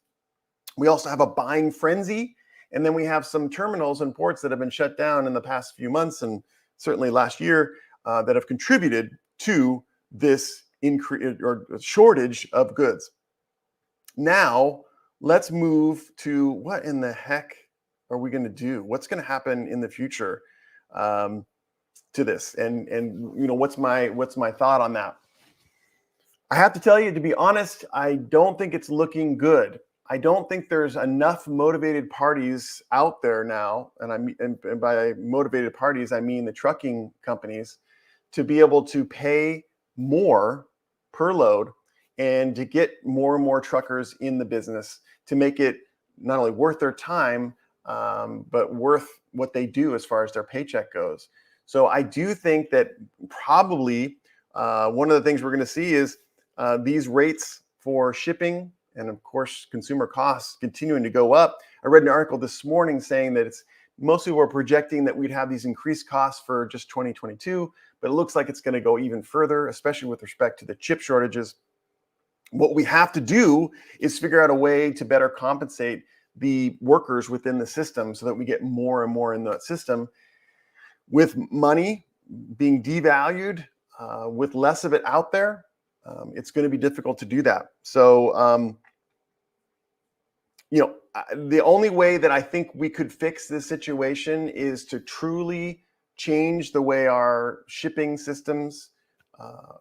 We also have a buying frenzy. And then we have some terminals and ports that have been shut down in the past few months and certainly last year that have contributed to this increase or shortage of goods. Now, let's move to what in the heck are we going to do? What's going to happen in the future to this? And what's my thought on that? I have to tell you, to be honest, I don't think it's looking good. I don't think there's enough motivated parties out there now, and by motivated parties, I mean the trucking companies, to be able to pay more per load and to get more and more truckers in the business to make it not only worth their time, but worth what they do as far as their paycheck goes. So I do think that probably one of the things we're going to see is these rates for shipping and, of course, consumer costs continuing to go up. I read an article this morning saying that most people are projecting that we'd have these increased costs for just 2022, but it looks like it's going to go even further, especially with respect to the chip shortages. What we have to do is figure out a way to better compensate the workers within the system so that we get more and more in the system. With money being devalued, with less of it out there, it's going to be difficult to do that. So, the only way that I think we could fix this situation is to truly change the way our shipping systems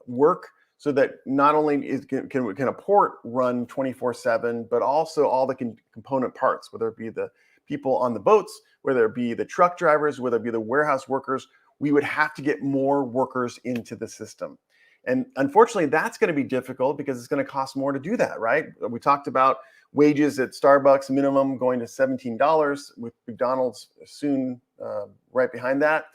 work, so that not only can a port run 24/7, but also all the component parts, whether it be the people on the boats, whether it be the truck drivers, whether it be the warehouse workers. We would have to get more workers into the system. And unfortunately, that's going to be difficult because it's going to cost more to do that, right? We talked about wages at Starbucks minimum going to $17, with McDonald's soon right behind that.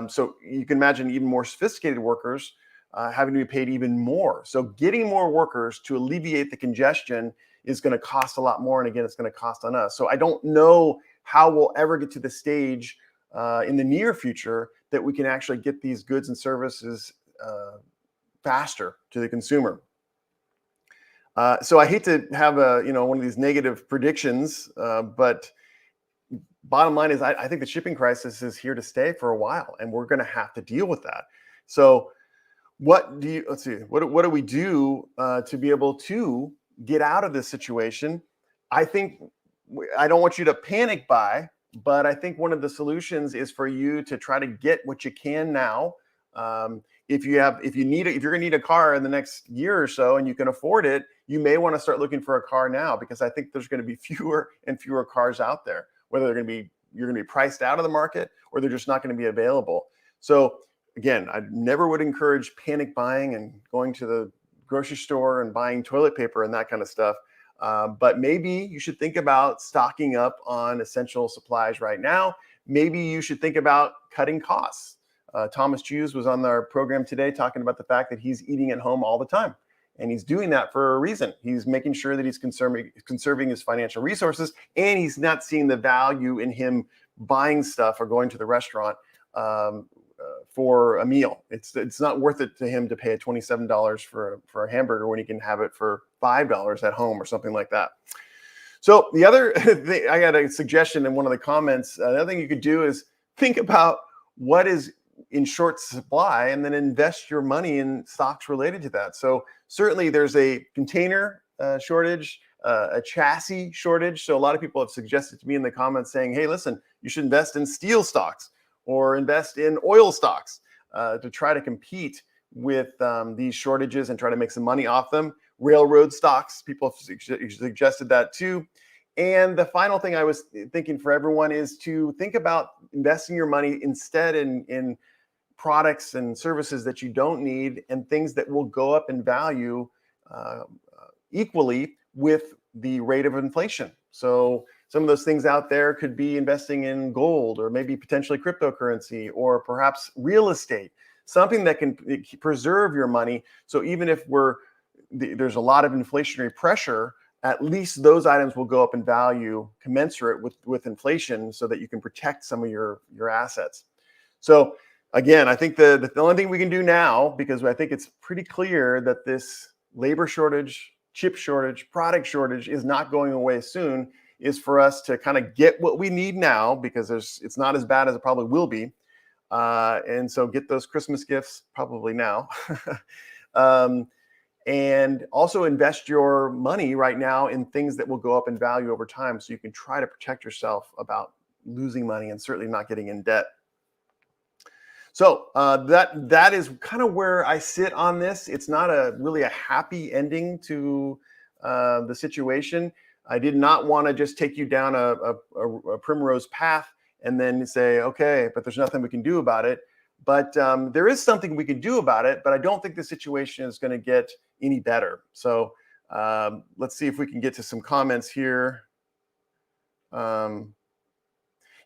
So you can imagine even more sophisticated workers having to be paid even more. So getting more workers to alleviate the congestion is going to cost a lot more. And again, it's going to cost on us. So I don't know how we'll ever get to the stage in the near future that we can actually get these goods and services faster to the consumer. So I hate to have one of these negative predictions, but bottom line is I think the shipping crisis is here to stay for a while, and we're going to have to deal with that. So what do we do to be able to get out of this situation? I think I don't want you to panic buy, but I think one of the solutions is for you to try to get what you can now. If you're going to need a car in the next year or so and you can afford it, you may want to start looking for a car now, because I think there's going to be fewer and fewer cars out there, whether you're going to be priced out of the market or they're just not going to be available. So again, I never would encourage panic buying and going to the grocery store and buying toilet paper and that kind of stuff. But maybe you should think about stocking up on essential supplies right now. Maybe you should think about cutting costs. Thomas Hughes was on our program today talking about the fact that he's eating at home all the time. And he's doing that for a reason. He's making sure that he's conserving his financial resources, and he's not seeing the value in him buying stuff or going to the restaurant for a meal. It's not worth it to him to pay $27 for a hamburger when he can have it for $5 at home or something like that. So the other thing, I got a suggestion in one of the comments. The other thing you could do is think about what is in short supply and then invest your money in stocks related to that. So certainly there's a container shortage, a chassis shortage. So a lot of people have suggested to me in the comments saying, hey, listen, you should invest in steel stocks or invest in oil stocks to try to compete with these shortages and try to make some money off them. Railroad stocks, people have suggested that too. And the final thing I was thinking for everyone is to think about investing your money instead in products and services that you don't need and things that will go up in value equally with the rate of inflation. So some of those things out there could be investing in gold or maybe potentially cryptocurrency or perhaps real estate, something that can preserve your money. So even if there's a lot of inflationary pressure, at least those items will go up in value commensurate with inflation so that you can protect some of your assets. So again, I think the only thing we can do now, because I think it's pretty clear that this labor shortage, chip shortage, product shortage is not going away soon, is for us to kind of get what we need now, because it's not as bad as it probably will be. And so get those Christmas gifts probably now. And also invest your money right now in things that will go up in value over time, so you can try to protect yourself about losing money and certainly not getting in debt. So that is kind of where I sit on this. It's not really a happy ending to the situation. I did not want to just take you down a primrose path and then say, okay, but there's nothing we can do about it. But there is something we can do about it, but I don't think the situation is going to get any better. So let's see if we can get to some comments here.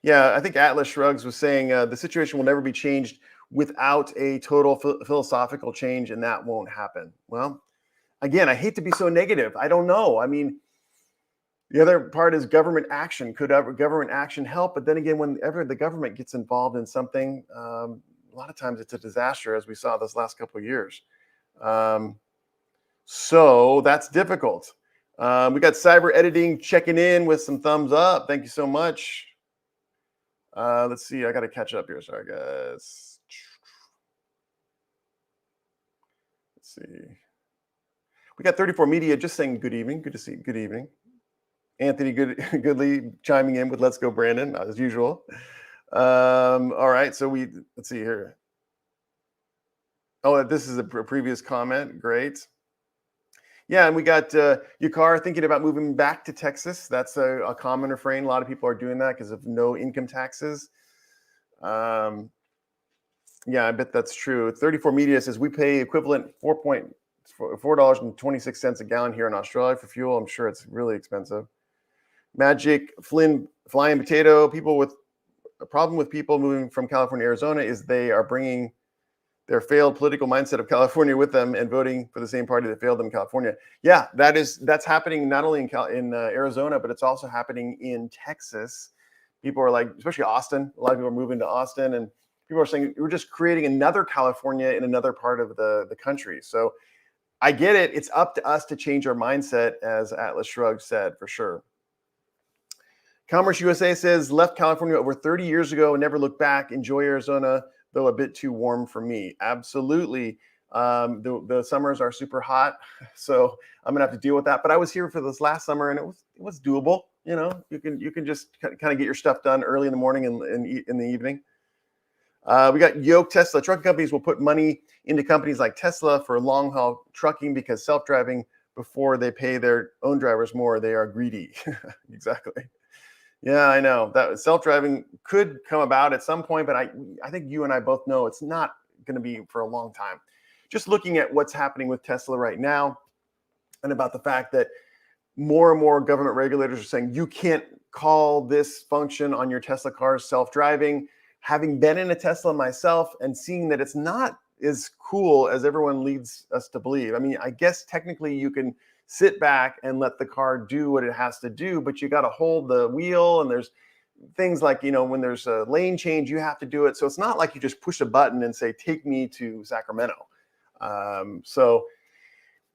Yeah, I think Atlas Shrugs was saying the situation will never be changed without a total philosophical change, and that won't happen. Well, again, I hate to be so negative. I don't know. I mean, the other part is government action. Could government action help? But then again, whenever the government gets involved in something, a lot of times it's a disaster, as we saw this last couple of years. So that's difficult. We got Cyber Editing checking in with some thumbs up. Thank you so much. Let's see. I got to catch up here. Sorry, guys. Let's see. We got 34 Media just saying good evening. Good to see you. Good evening. Anthony Goodley chiming in with "Let's go, Brandon," as usual. All right. So let's see here. Oh, this is a previous comment. Great. Yeah, and we got Yukar thinking about moving back to Texas. That's a common refrain. A lot of people are doing that because of no income taxes. Yeah, I bet that's true. 34 Media says we pay equivalent 4.3 $4.26 a gallon here in Australia for fuel. I'm sure it's really expensive. Magic Flynn Flying Potato. People with a problem with people moving from California to Arizona is they are bringing their failed political mindset of California with them and voting for the same party that failed them in California. Yeah, that's happening not only in Arizona, but it's also happening in Texas. People are like, especially Austin. A lot of people are moving to Austin, and people are saying we're just creating another California in another part of the country. So I get it. It's up to us to change our mindset, as Atlas Shrugged said, for sure. Commerce USA says, left California over 30 years ago and never looked back. Enjoy Arizona, though a bit too warm for me. Absolutely. The summers are super hot, so I'm gonna have to deal with that. But I was here for this last summer, and it was doable. You know, you can just kind of get your stuff done early in the morning and in the evening. We got Yoke Tesla. Trucking companies will put money into companies like Tesla for long haul trucking because self-driving before they pay their own drivers more. They are greedy. Exactly. Yeah, I know that self-driving could come about at some point, but I think you and I both know it's not going to be for a long time. Just looking at what's happening with Tesla right now, and about the fact that more and more government regulators are saying you can't call this function on your Tesla cars self-driving. Having been in a Tesla myself and seeing that it's not as cool as everyone leads us to believe. I mean, I guess technically you can sit back and let the car do what it has to do, but you got to hold the wheel, and there's things like, when there's a lane change, you have to do it. So it's not like you just push a button and say, take me to Sacramento. So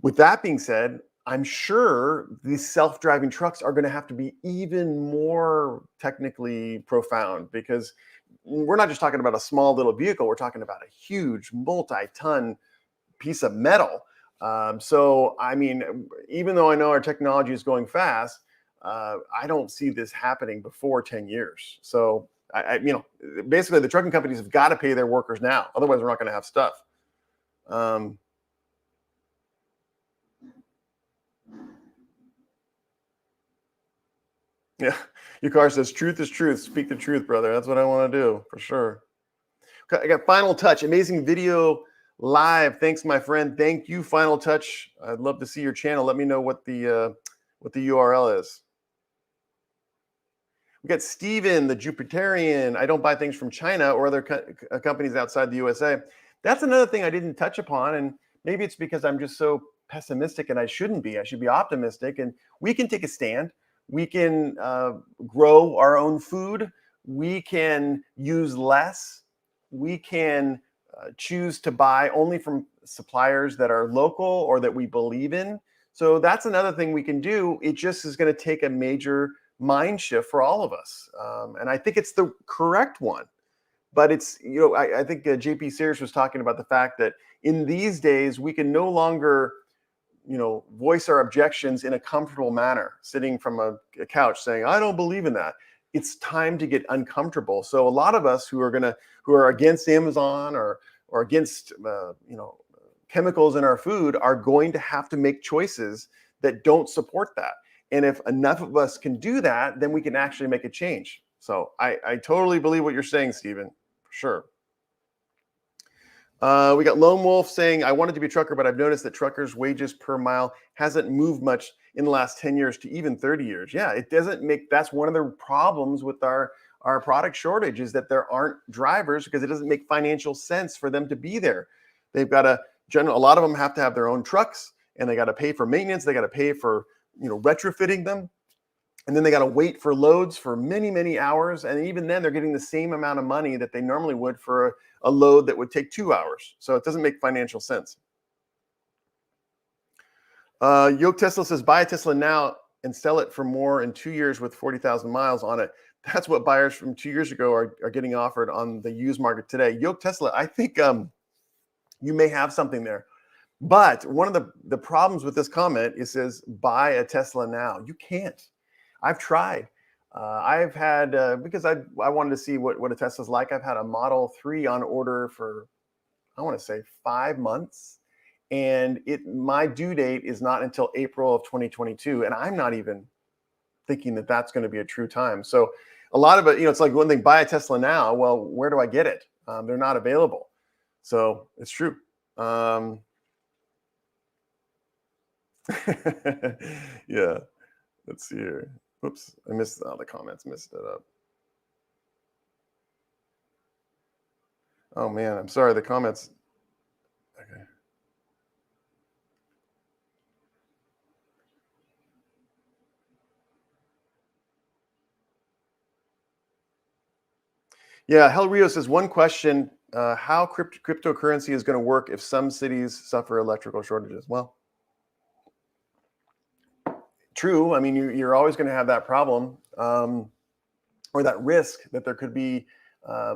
with that being said, I'm sure these self-driving trucks are going to have to be even more technically profound, because we're not just talking about a small little vehicle. We're talking about a huge multi-ton piece of metal. So, I mean, even though I know our technology is going fast, I don't see this happening before 10 years. So, basically the trucking companies have got to pay their workers now. Otherwise, we're not going to have stuff. Yeah, your car says truth is truth. Speak the truth, brother. That's what I want to do for sure. Okay, I got Final Touch, amazing video live. Thanks, my friend. Thank you, Final Touch. I'd love to see your channel. Let me know what the URL is. We got Steven, the Jupiterian. I don't buy things from China or other companies outside the USA. That's another thing I didn't touch upon, and maybe it's because I'm just so pessimistic, and I shouldn't be. I should be optimistic, and we can take a stand. We can grow our own food. We can use less. We can choose to buy only from suppliers that are local or that we believe in. So that's another thing we can do. It just is going to take a major mind shift for all of us. And I think it's the correct one. But it's, I think JP Sears was talking about the fact that in these days, we can no longer voice our objections in a comfortable manner, sitting from a couch saying, I don't believe in that. It's time to get uncomfortable. So a lot of us who are against Amazon or against chemicals in our food are going to have to make choices that don't support that. And if enough of us can do that, then we can actually make a change. So I totally believe what you're saying, Stephen, for sure. We got Lone Wolf saying, I wanted to be a trucker, but I've noticed that truckers' wages per mile hasn't moved much in the last 10 years to even 30 years. Yeah, it doesn't make, that's one of the problems with our product shortage, is that there aren't drivers because it doesn't make financial sense for them to be there. They've got a lot of them have to have their own trucks, and they got to pay for maintenance. They got to pay for, retrofitting them. And then they got to wait for loads for many, many hours. And even then they're getting the same amount of money that they normally would for a load that would take 2 hours. So it doesn't make financial sense. Yoke Tesla says, buy a Tesla now and sell it for more in 2 years with 40,000 miles on it. That's what buyers from 2 years ago are getting offered on the used market today. Yoke Tesla, I think you may have something there. But one of the problems with this comment, it says, buy a Tesla now. You can't. I've tried. I've had, because I wanted to see what a Tesla's like. I've had a Model 3 on order for, I want to say 5 months. And my due date is not until April of 2022. And I'm not even thinking that that's going to be a true time. So a lot of it, it's like when they buy a Tesla now, well, where do I get it? They're not available. So it's true. Yeah. Let's see here. Oops, I missed the comments. Missed it up. Oh man, I'm sorry. The comments. Okay. Yeah, Hell Rio says one question: how cryptocurrency is going to work if some cities suffer electrical shortages? Well, true. I mean, you're always going to have that problem, or that risk that there could be,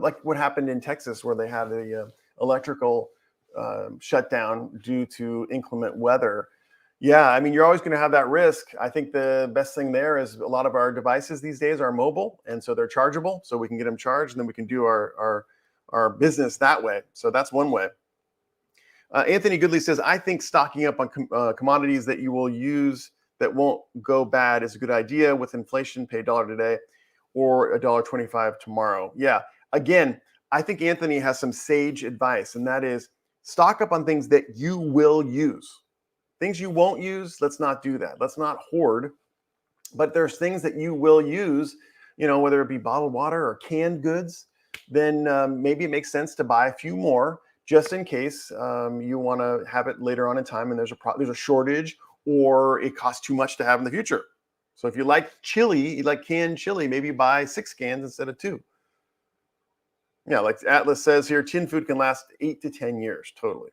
like what happened in Texas, where they had the electrical shutdown due to inclement weather. Yeah, I mean, you're always going to have that risk. I think the best thing there is a lot of our devices these days are mobile, and so they're chargeable, so we can get them charged, and then we can do our business that way. So that's one way. Anthony Goodley says, I think stocking up on commodities that you will use that won't go bad is a good idea. With inflation, pay a dollar today or $1.25 tomorrow. Yeah. Again, I think Anthony has some sage advice, and that is stock up on things that you will use. Things you won't use, let's not do that. Let's not hoard. But there's things that you will use, whether it be bottled water or canned goods, then maybe it makes sense to buy a few more just in case you want to have it later on in time and there's a shortage, or it costs too much to have in the future. So if you like chili, you like canned chili, maybe buy 6 cans instead of 2. Yeah, like Atlas says here, tin food can last 8 to 10 years, totally.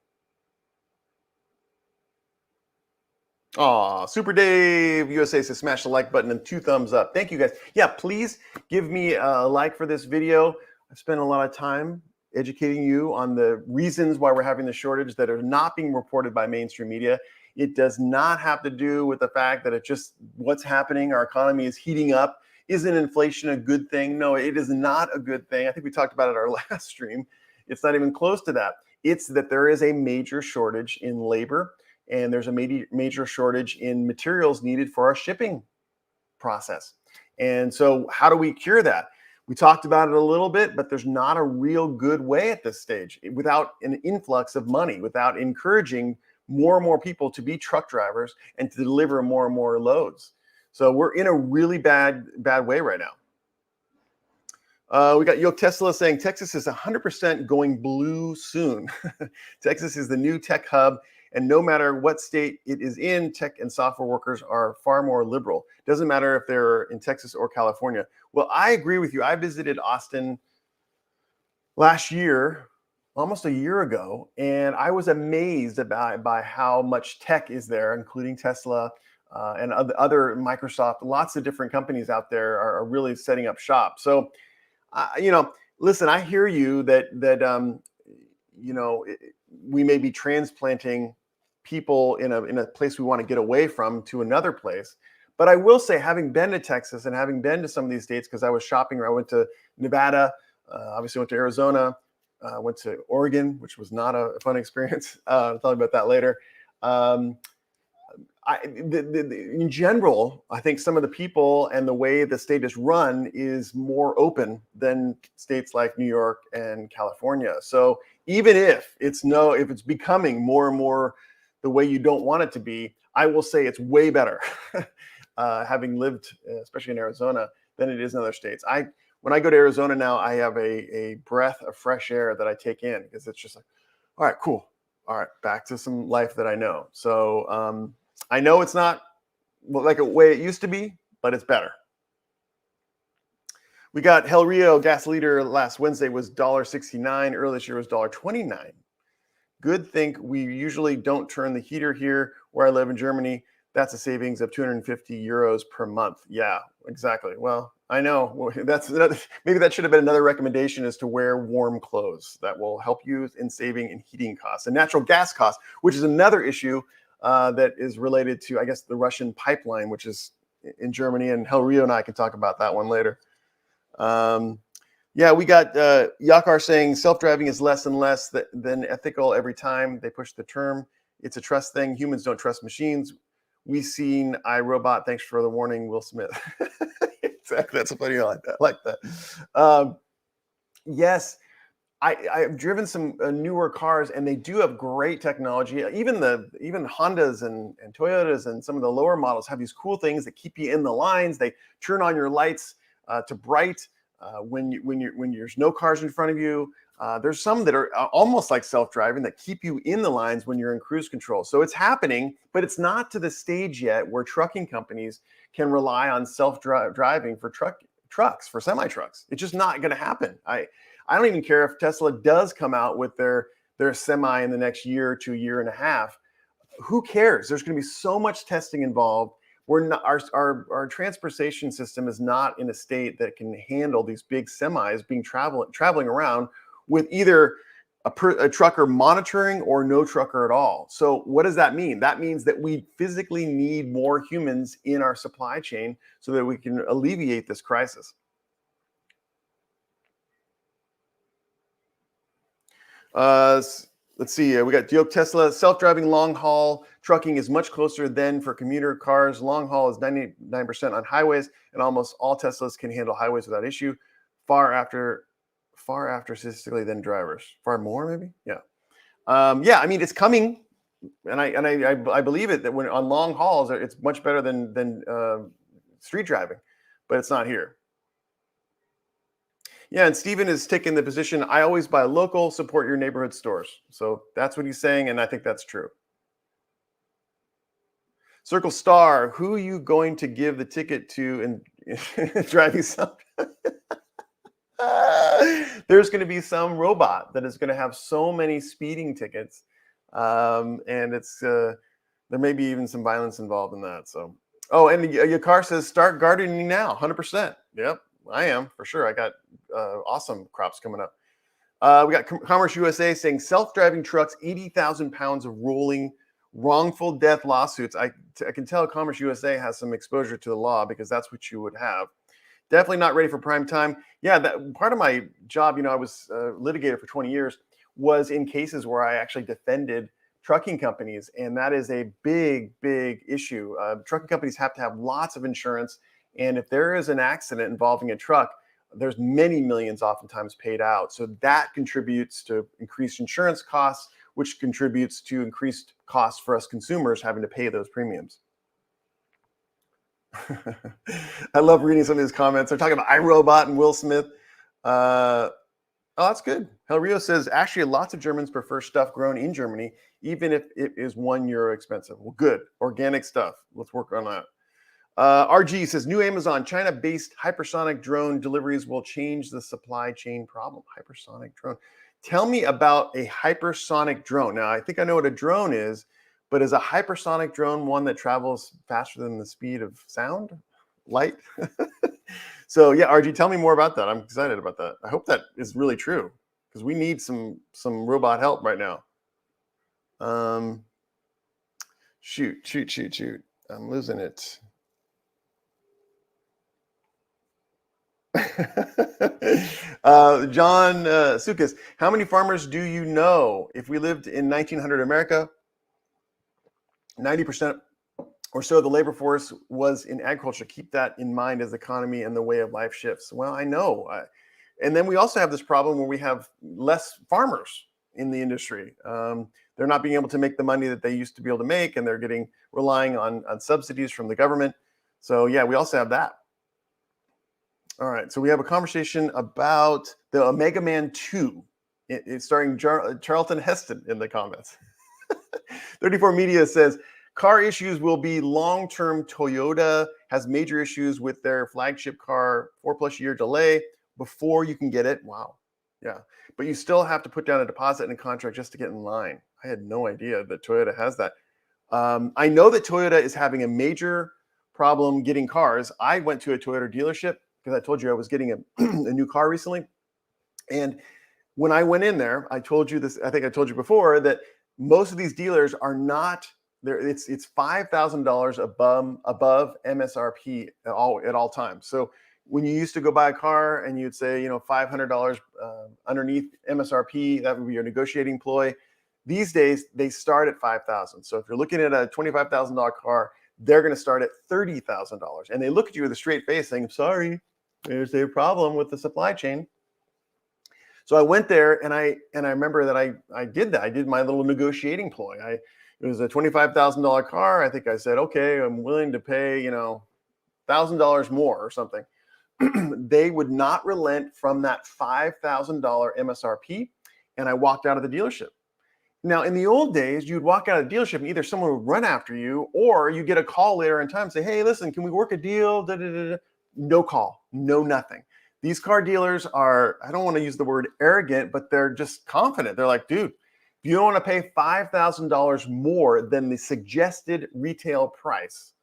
Aw, Super Dave USA says smash the like button and 2 thumbs up. Thank you guys. Yeah, please give me a like for this video. I've spent a lot of time educating you on the reasons why we're having the shortage that are not being reported by mainstream media. It does not have to do with the fact that it's just what's happening. Our economy is heating up. Isn't inflation a good thing? No, it is not a good thing. I think we talked about it our last stream. It's not even close to that. It's that there is a major shortage in labor, and there's a major shortage in materials needed for our shipping process. And so how do we cure that? We talked about it a little bit, but there's not a real good way at this stage without an influx of money, without encouraging more and more people to be truck drivers and to deliver more and more loads. So we're in a really bad way right now. We got Yoke Tesla saying Texas is 100% going blue soon. Texas is the new tech hub, and no matter what state it is in, tech and software workers are far more liberal. Doesn't matter if they're in Texas or California. Well, I agree with you. I visited Austin last year, almost a year ago, and I was amazed by how much tech is there, including Tesla and other Microsoft. Lots of different companies out there are really setting up shop. So, listen, I hear you that we may be transplanting people in a place we want to get away from to another place. But I will say, having been to Texas and having been to some of these states, because I was shopping, I went to Nevada, obviously went to Arizona, went to Oregon, which was not a fun experience. I'll tell you about that later. In general, I think some of the people and the way the state is run is more open than states like New York and California. So even if it's becoming more and more the way you don't want it to be, I will say it's way better, having lived, especially in Arizona, than it is in other states. When I go to Arizona now, I have a breath of fresh air that I take in, because it's just like, all right, cool. All right, back to some life that I know. So I know it's not like a way it used to be, but it's better. We got Hell Rio gas liter last Wednesday was $1.69. Earlier this year was $1.29. Good think we usually don't turn the heater here where I live in Germany. That's a savings of 250 euros per month. Yeah, exactly. Well, I know. Well, maybe that should have been another recommendation, is to wear warm clothes. That will help you in saving in heating costs and natural gas costs, which is another issue that is related to, I guess, the Russian pipeline, which is in Germany. And Hell Rio and I can talk about that one later. Yeah, we got Yakar saying self-driving is less and less than ethical every time they push the term. It's a trust thing. Humans don't trust machines. We seen iRobot. Thanks for the warning, Will Smith. Exactly. That's a funny. I like that. Yes, I've driven some newer cars, and they do have great technology. Even Hondas and Toyotas and some of the lower models have these cool things that keep you in the lines. They turn on your lights to bright when there's no cars in front of you. There's some that are almost like self-driving that keep you in the lines when you're in cruise control. So it's happening, but it's not to the stage yet where trucking companies can rely on self-driving for trucks, for semi-trucks. It's just not going to happen. I don't even care if Tesla does come out with their semi in the next year to year and a half. Who cares? There's going to be so much testing involved. We're not, our transportation system is not in a state that can handle these big semis being traveling around with either a trucker monitoring or no trucker at all. So what does that mean? That means that we physically need more humans in our supply chain so that we can alleviate this crisis. Let's see. We got Duke Tesla. Self-driving long haul trucking is much closer than for commuter cars. Long haul is 99% on highways, and almost all Teslas can handle highways without issue. Far after statistically than drivers. Far more, maybe. Yeah. Yeah. I mean, it's coming, and I believe it that when on long hauls, it's much better than street driving, but it's not here. Yeah, and Steven is taking the position, I always buy local, support your neighborhood stores. So that's what he's saying, and I think that's true. Circle Star, who are you going to give the ticket to and driving some? There's going to be some robot that is going to have so many speeding tickets, and it's there may be even some violence involved in that. So, oh, and your car says start gardening now, 100%. Yep. I am, for sure. I got awesome crops coming up. We got Commerce USA saying self-driving trucks, 80,000 pounds of rolling wrongful death lawsuits. I can tell Commerce USA has some exposure to the law because that's what you would have. Definitely not ready for prime time. Yeah, that part of my job, I was litigator for 20 years, was in cases where I actually defended trucking companies. And that is a big, big issue. Trucking companies have to have lots of insurance. And if there is an accident involving a truck, there's many millions oftentimes paid out. So that contributes to increased insurance costs, which contributes to increased costs for us consumers having to pay those premiums. I love reading some of these comments. They're talking about iRobot and Will Smith. Oh, that's good. Hel Rio says, actually, lots of Germans prefer stuff grown in Germany, even if it is €1 expensive. Well, good. Organic stuff. Let's work on that. RG says, new Amazon, China-based hypersonic drone deliveries will change the supply chain problem. Hypersonic drone. Tell me about a hypersonic drone. Now, I think I know what a drone is, but is a hypersonic drone one that travels faster than the speed of sound? Light? So, yeah, RG, tell me more about that. I'm excited about that. I hope that is really true because we need some robot help right now. Shoot. I'm losing it. John Sukas, how many farmers do you know? If we lived in 1900 America, 90% or so of the labor force was in agriculture. Keep that in mind as the economy and the way of life shifts. Well, I know. And then we also have this problem where we have less farmers in the industry. They're not being able to make the money that they used to be able to make, and they're relying on subsidies from the government. So yeah, we also have that. All right, so we have a conversation about the Omega Man 2. It's starring Charlton Heston in the comments. 34 Media says, car issues will be long-term. Toyota has major issues with their flagship car, 4+ year delay before you can get it. Wow. Yeah, but you still have to put down a deposit and a contract just to get in line. I had no idea that Toyota has that. I know that Toyota is having a major problem getting cars. I went to a Toyota dealership because I told you I was getting a new car recently. And when I went in there, I told you this, I think I told you before, that most of these dealers are not there. It's $5,000 above MSRP at all times. So when you used to go buy a car and you'd say, $500 underneath MSRP, that would be your negotiating ploy. These days, they start at $5,000. So if you're looking at a $25,000 car, they're going to start at $30,000. And they look at you with a straight face saying, sorry, there's a problem with the supply chain. So I went there and I remember that I did that. I did my little negotiating ploy. It was a $25,000 car. I think I said, okay, I'm willing to pay, $1,000 more or something. They would not relent from that $5,000 MSRP. And I walked out of the dealership. Now, in the old days, you'd walk out of the dealership and either someone would run after you or you get a call later in time and say, hey, listen, can we work a deal? Da, da, da, da. No call, no nothing. These car dealers are, I don't want to use the word arrogant, but they're just confident. They're like, dude, if you don't want to pay $5,000 more than the suggested retail price,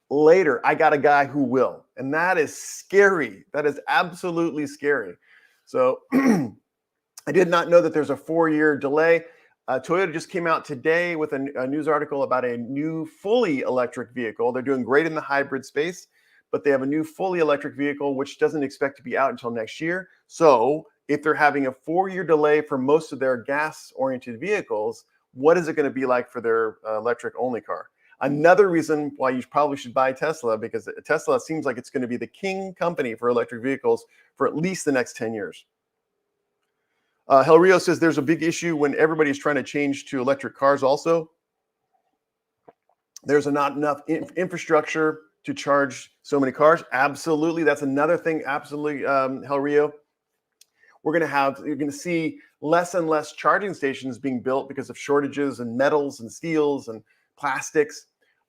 later, I got a guy who will. And that is scary. That is absolutely scary. So I did not know that there's a 4-year delay. Toyota just came out today with a news article about a new fully electric vehicle. They're doing great in the hybrid space, but they have a new fully electric vehicle, which doesn't expect to be out until next year. So if they're having a 4-year delay for most of their gas-oriented vehicles, what is it going to be like for their electric-only car? Another reason why you probably should buy Tesla, because Tesla seems like it's going to be the king company for electric vehicles for at least the next 10 years. Hel Rio says there's a big issue when everybody's trying to change to electric cars also. There's not enough infrastructure to charge so many cars. Absolutely. That's another thing. Absolutely, Hel Rio. You're going to see less and less charging stations being built because of shortages in metals and steels and plastics.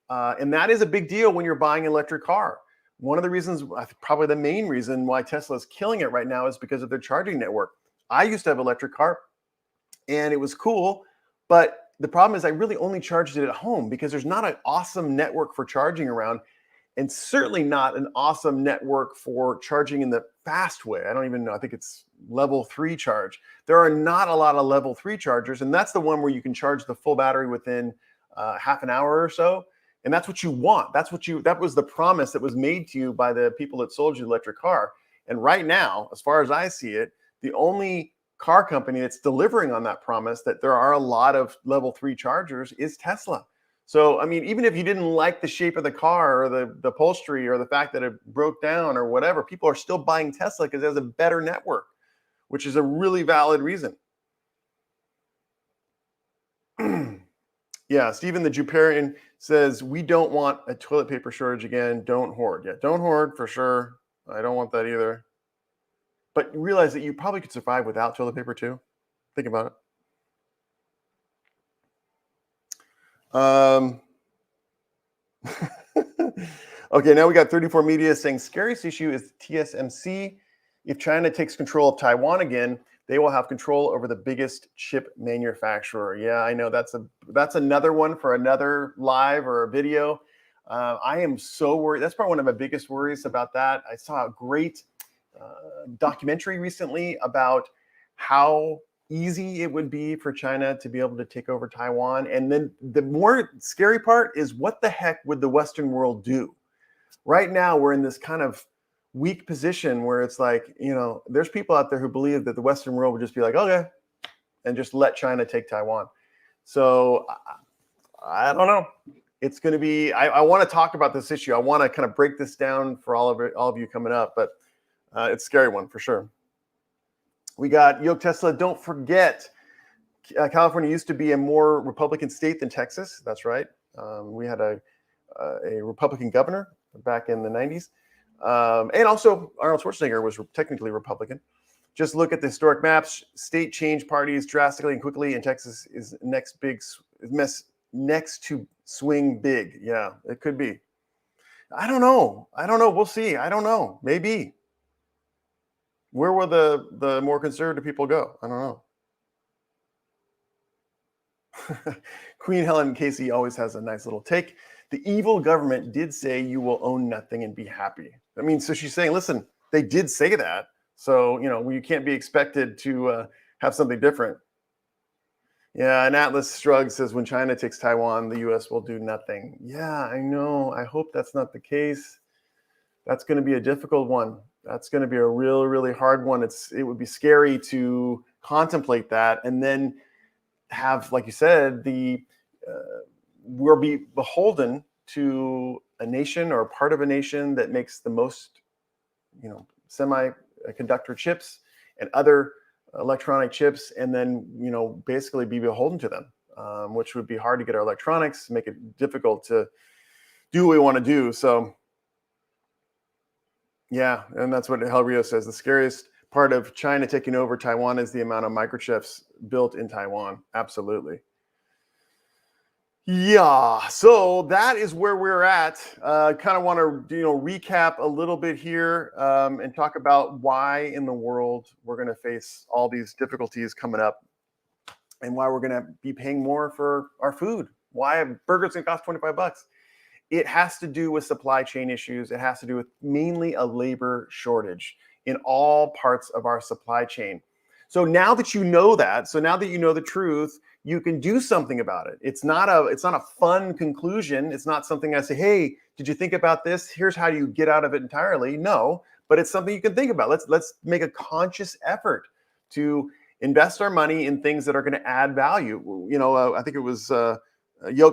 And that is a big deal when you're buying an electric car. One of the reasons, probably the main reason why Tesla is killing it right now is because of their charging network. I used to have an electric car and it was cool, but the problem is I really only charged it at home because there's not an awesome network for charging around, and certainly not an awesome network for charging in the fast way. I don't even know. I think it's level 3 charge. There are not a lot of level 3 chargers, and that's the one where you can charge the full battery within half an hour or so. And that's what you want. That was the promise that was made to you by the people that sold you the electric car. And right now, as far as I see it, the only car company that's delivering on that promise that there are a lot of level 3 chargers is Tesla. So, I mean, even if you didn't like the shape of the car or the upholstery or the fact that it broke down or whatever, people are still buying Tesla because it has a better network, which is a really valid reason. Yeah, Stephen the Juparian says, we don't want a toilet paper shortage again. Don't hoard. Yeah, don't hoard for sure. I don't want that either. But realize that you probably could survive without toilet paper too. Think about it. Okay, now we got 34 Media saying scariest issue is TSMC. If China takes control of Taiwan again, they will have control over the biggest chip manufacturer. Yeah, I know that's another one for another live or a video. I am so worried. That's probably one of my biggest worries about that. I saw a great documentary recently about how easy it would be for China to be able to take over Taiwan. And then the more scary part is, what the heck would the Western world do? Right now, we're in this kind of weak position where it's like, there's people out there who believe that the Western world would just be like, okay, and just let China take Taiwan. So I don't know. It's going to be, I want to talk about this issue. I want to kind of break this down for all of you coming up, but it's a scary one for sure. We got Yoke Tesla. Don't forget, California used to be a more Republican state than Texas. That's right. We had a Republican governor back in the 90s. And also Arnold Schwarzenegger was technically Republican. Just look at the historic maps. State change parties drastically and quickly, and Texas is next to swing big. Yeah, it could be. I don't know. We'll see. I don't know. Maybe. Where will the more conservative people go? I don't know. Queen Helen Casey always has a nice little take. The evil government did say you will own nothing and be happy. I mean, so she's saying, listen, they did say that. So, you can't be expected to have something different. Yeah, and Atlas Shrug says, when China takes Taiwan, the U.S. will do nothing. Yeah, I know. I hope that's not the case. That's going to be a difficult one. That's going to be a really, really hard one. It would be scary to contemplate that and then have, like you said, we'll be beholden to a nation or a part of a nation that makes the most, semiconductor chips and other electronic chips and then, basically be beholden to them, which would be hard to get our electronics, make it difficult to do what we want to do. So, yeah, and that's what El Rio says. The scariest part of China taking over Taiwan is the amount of microchips built in Taiwan. Absolutely. Yeah, so that is where we're at. Kind of want to recap a little bit here, and talk about why in the world we're going to face all these difficulties coming up, and why we're going to be paying more for our food. Why a burger's going to cost $25? It has to do with supply chain issues. It has to do with mainly a labor shortage in all parts of our supply chain. So now that you know that, so now that you know the truth, you can do something about it. It's not a fun conclusion. It's not something I say, hey, did you think about this? Here's how you get out of it entirely. No, but it's something you can think about. Let's make a conscious effort to invest our money in things that are going to add value. I think it was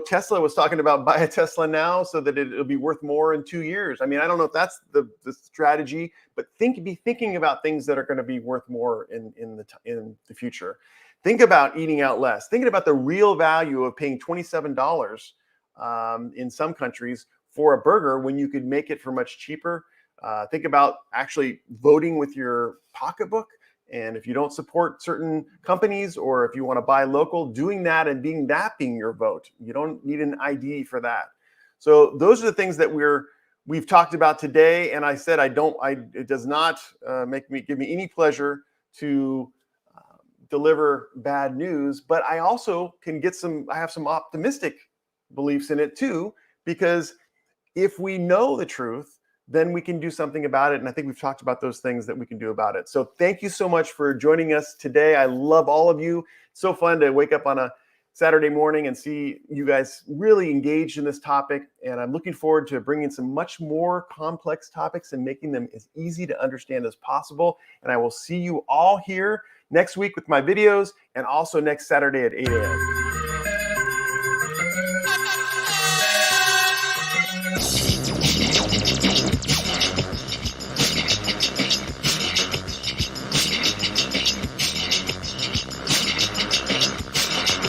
Tesla was talking about buy a Tesla now so that it'll be worth more in 2 years. I mean, I don't know if that's the strategy, but be thinking about things that are going to be worth more in the future. Think about eating out less. Thinking about the real value of paying $27 in some countries for a burger when you could make it for much cheaper. Think about actually voting with your pocketbook. And if you don't support certain companies, or if you want to buy local, doing that and being your vote. You don't need an ID for that. So those are the things that we've talked about today. And I said it does not give me any pleasure to deliver bad news, but I also can I have some optimistic beliefs in it too, because if we know the truth, then we can do something about it. And I think we've talked about those things that we can do about it. So thank you so much for joining us today. I love all of you. It's so fun to wake up on a Saturday morning and see you guys really engaged in this topic. And I'm looking forward to bringing some much more complex topics and making them as easy to understand as possible. And I will see you all here next week with my videos, and also next Saturday at 8 a.m.